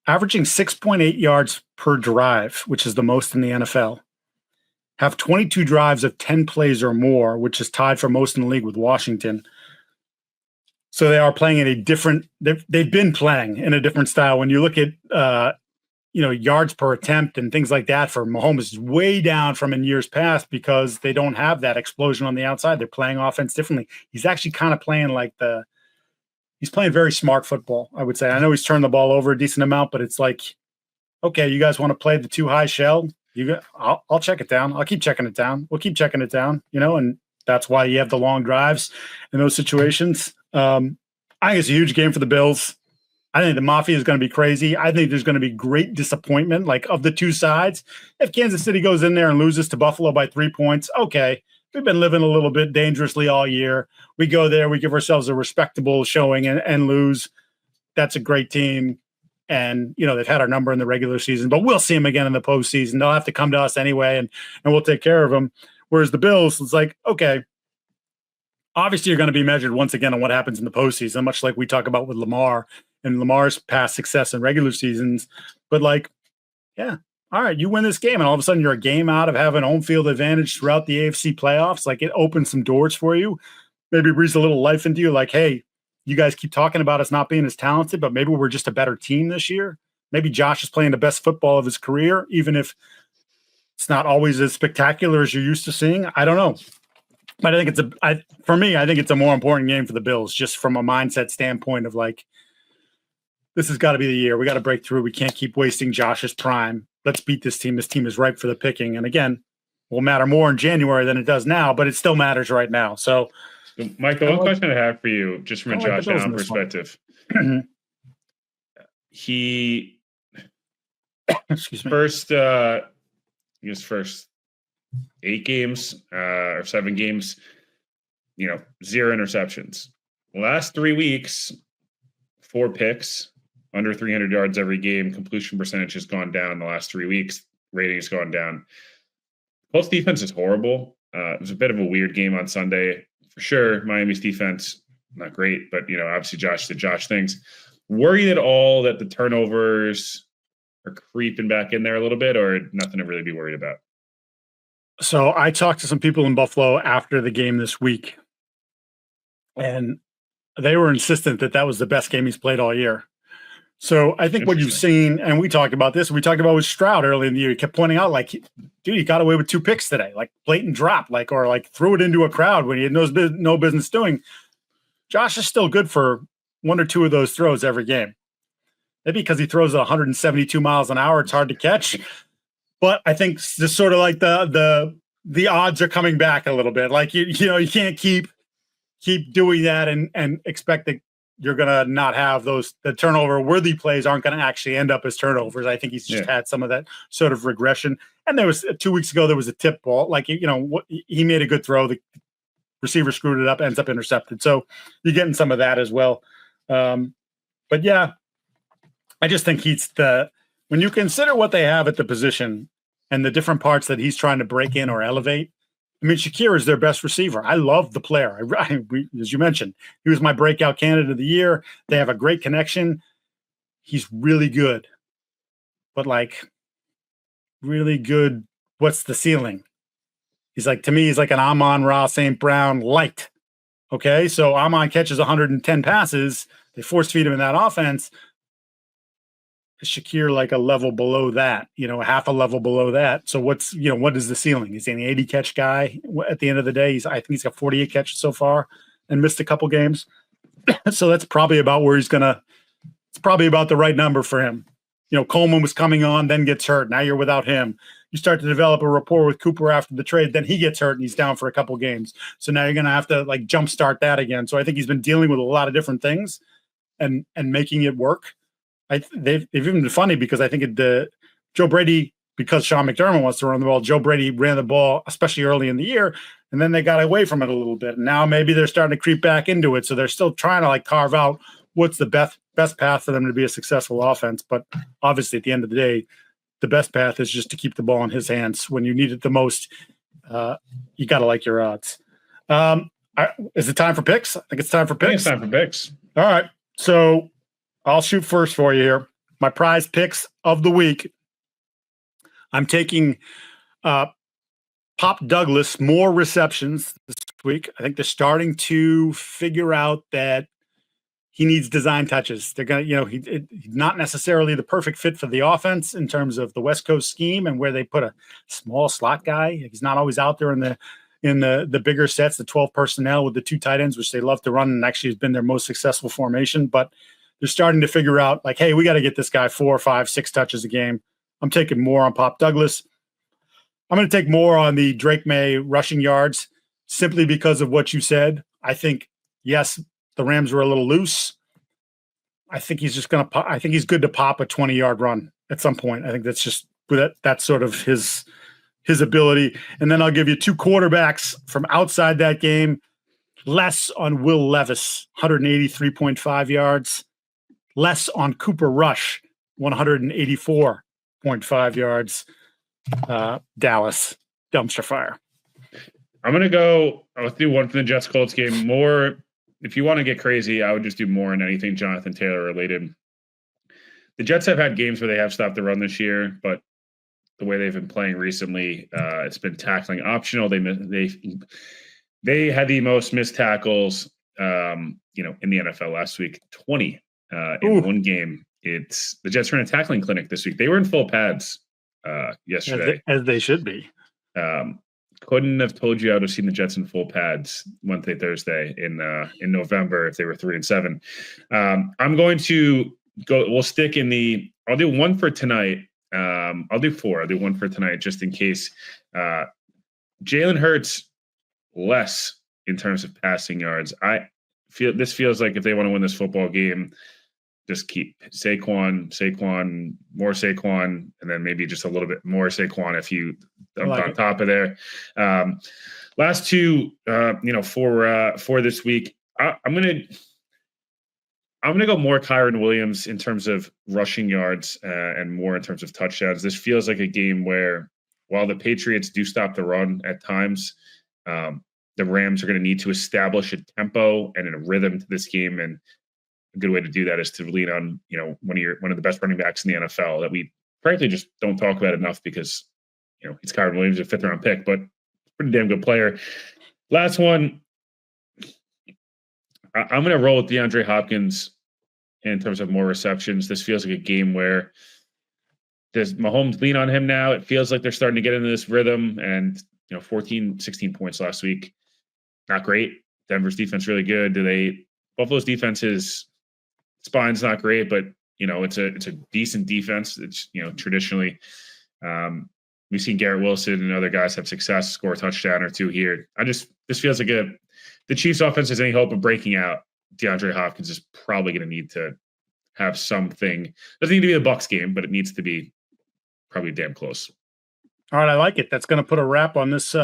averaging 6.8 yards per drive, which is the most in the NFL. Have 22 drives of 10 plays or more, which is tied for most in the league with Washington. So they are playing in a different. They've been playing in a different style. When you look at yards per attempt and things like that for Mahomes is way down from in years past because they don't have that explosion on the outside. They're playing offense differently. He's actually kind of playing he's playing very smart football, I would say. I know he's turned the ball over a decent amount, but it's like, okay, you guys want to play the too high shell? I'll check it down. I'll keep checking it down. We'll keep checking it down, and that's why you have the long drives in those situations. I think it's a huge game for the Bills. I think the Mafia is going to be crazy. I think there's going to be great disappointment, of the two sides. If Kansas City goes in there and loses to Buffalo by 3 points, okay, we've been living a little bit dangerously all year. We go there, we give ourselves a respectable showing and lose. That's a great team. And, they've had our number in the regular season, but we'll see them again in the postseason. They'll have to come to us anyway, and we'll take care of them. Whereas the Bills, it's like, okay, obviously you're going to be measured once again on what happens in the postseason, much like we talk about with Lamar and Lamar's past success in regular seasons. But yeah, all right, you win this game, and all of a sudden you're a game out of having home field advantage throughout the AFC playoffs. It opens some doors for you. Maybe breathes a little life into you. Hey, you guys keep talking about us not being as talented, but maybe we're just a better team this year. Maybe Josh is playing the best football of his career, even if it's not always as spectacular as you're used to seeing. I don't know. But I think I think it's a more important game for the Bills, just from a mindset standpoint of this has got to be the year. We got to break through. We can't keep wasting Josh's prime. Let's beat this team. This team is ripe for the picking. And again, will matter more in January than it does now, but it still matters right now. So, Mike, the one question I have for you, just from a Josh Allen perspective, he excuse me. First 8 games or 7 games, 0 interceptions. Last 3 weeks, 4 picks, under 300 yards every game. Completion percentage has gone down the last 3 weeks. Rating has gone down. Colts defense is horrible. It was a bit of a weird game on Sunday. For sure, Miami's defense, not great, but, obviously Josh did Josh things. Worried at all that the turnovers are creeping back in there a little bit, or nothing to really be worried about? So I talked to some people in Buffalo after the game this week, and they were insistent that was the best game he's played all year. So I think what you've seen, and we talked about this, we talked about with Stroud early in the year, he kept pointing out, dude, he got away with 2 picks today, blatant drop, or threw it into a crowd when he had no business doing. Josh is still good for 1 or 2 of those throws every game. Maybe because he throws at 172 miles an hour, it's hard to catch. But I think just sort of the odds are coming back a little bit. You can't keep doing that and expect that you're going to not have the turnover worthy plays aren't going to actually end up as turnovers. I think he's just had some of that sort of regression. And there was 2 weeks ago, there was a tip ball. He made a good throw. The receiver screwed it up, ends up intercepted. So you're getting some of that as well. But yeah, I just think when you consider what they have at the position and the different parts that he's trying to break in or elevate, Shakir is their best receiver. I love the player. As you mentioned, he was my breakout candidate of the year. They have a great connection. He's really good. But really good, what's the ceiling? To me, he's like an Amon-Ra St. Brown light. Okay, so Amon catches 110 passes. They force feed him in that offense. Shakir a level below that, a half a level below that. So what is the ceiling? Is he an 80 catch guy at the end of the day? I think he's got 48 catches so far and missed a couple games. So that's probably about where it's probably about the right number for him. Coleman was coming on, then gets hurt. Now you're without him. You start to develop a rapport with Cooper after the trade, then he gets hurt and he's down for a couple games. So now you're going to have to jumpstart that again. So I think he's been dealing with a lot of different things and making it work. They've even been funny because I think Joe Brady, because Sean McDermott wants to run the ball, Joe Brady ran the ball, especially early in the year, and then they got away from it a little bit. And now maybe they're starting to creep back into it. So they're still trying to carve out what's the best path for them to be a successful offense. But obviously at the end of the day, the best path is just to keep the ball in his hands when you need it the most. You got to like your odds. Is it time for picks? I think it's time for picks. It's time for picks. All right. So I'll shoot first for you here. My prize picks of the week. I'm taking Pop Douglas, more receptions this week. I think they're starting to figure out that he needs design touches. They're going to, he's not necessarily the perfect fit for the offense in terms of the West Coast scheme and where they put a small slot guy. He's not always out there in the bigger sets, the 12 personnel with the 2 tight ends, which they love to run and actually has been their most successful formation. But they're starting to figure out, like, hey, we got to get this guy 4, 5, 6 touches a game. I'm taking more on Pop Douglas. I'm going to take more on the Drake Maye rushing yards simply because of what you said. I think, yes, the Rams were a little loose. I think he's just going to I think he's good to pop a 20-yard run at some point. I think that's just that's sort of his ability. And then I'll give you 2 quarterbacks from outside that game. Less on Will Levis, 183.5 yards. Less on Cooper Rush, 184.5 yards. Dallas, dumpster fire. I'll do one from the Jets Colts game. More, if you want to get crazy, I would just do more on anything Jonathan Taylor related. The Jets have had games where they have stopped the run this year, but the way they've been playing recently, it's been tackling optional. They had the most missed tackles, in the NFL last week, 20 in one game. The Jets were in a tackling clinic this week. They were in full pads yesterday, as they should be. Couldn't have told you I would have seen the Jets in full pads Wednesday, Thursday in November if they were 3-7. I'm going to go. We'll stick in I'll do one for tonight. I'll do 4. I'll do one for tonight just in case. Jalen Hurts less in terms of passing yards. I feel this feels like if they want to win this football game, just keep Saquon, more Saquon, and then maybe just a little bit more Saquon if you dumped on top of there. Last 2, for this week, I'm gonna go more Kyren Williams in terms of rushing yards and more in terms of touchdowns. This feels like a game where, while the Patriots do stop the run at times, the Rams are going to need to establish a tempo and a rhythm to this game. And a good way to do that is to lean on, one of the best running backs in the NFL that we frankly just don't talk about enough because, he's Kyren Williams, a 5th round pick, but pretty damn good player. Last one, I'm going to roll with DeAndre Hopkins in terms of more receptions. This feels like a game where does Mahomes lean on him now? It feels like they're starting to get into this rhythm, and 14, 16 points last week. Not great. Denver's defense really good. Buffalo's defense's spine's not great, but it's a decent defense. It's traditionally we've seen Garrett Wilson and other guys have success, score a touchdown or 2 here. This feels like the Chiefs offense has any hope of breaking out. DeAndre Hopkins is probably going to need to have something. Doesn't need to be the Bucs game, but it needs to be probably damn close. All right, I like it. That's going to put a wrap on this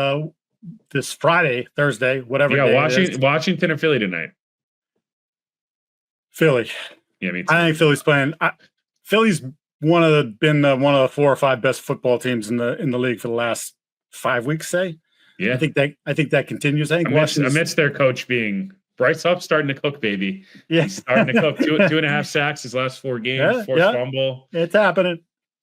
this Friday, Thursday, whatever. Yeah, Washington or Philly tonight. Philly. Yeah, me too. I think Philly's playing. Philly's been one of the 4 or 5 best football teams in the league for the last 5 weeks. Yeah, I think that continues. I think amidst their coach being Bryce Huff starting to cook, baby. Yeah, he's starting to cook. 2.5 sacks his last 4 games. Forced fumble. It's happening.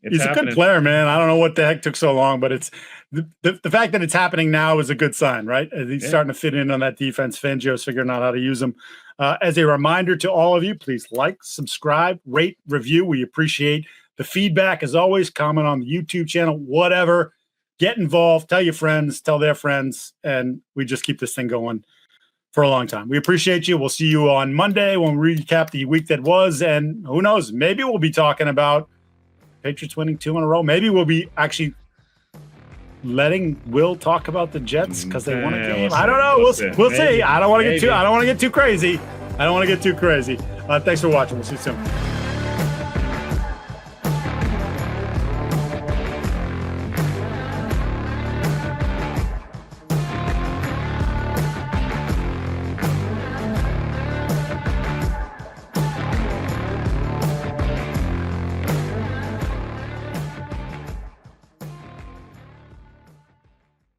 He's a good player, man. I don't know what the heck took so long, but it's the fact that it's happening now is a good sign, right? He's starting to fit in on that defense. Fangio's figuring out how to use him. As a reminder to all of you, please like, subscribe, rate, review. We appreciate the feedback. As always, comment on the YouTube channel, whatever. Get involved. Tell your friends. Tell their friends. And we just keep this thing going for a long time. We appreciate you. We'll see you on Monday when we recap the week that was. And who knows, maybe we'll be talking about Patriots winning 2 in a row. Maybe we'll be actually letting Will talk about the Jets because they won a game. I don't know. We'll see. I don't want to get too crazy. Thanks for watching. We'll see you soon.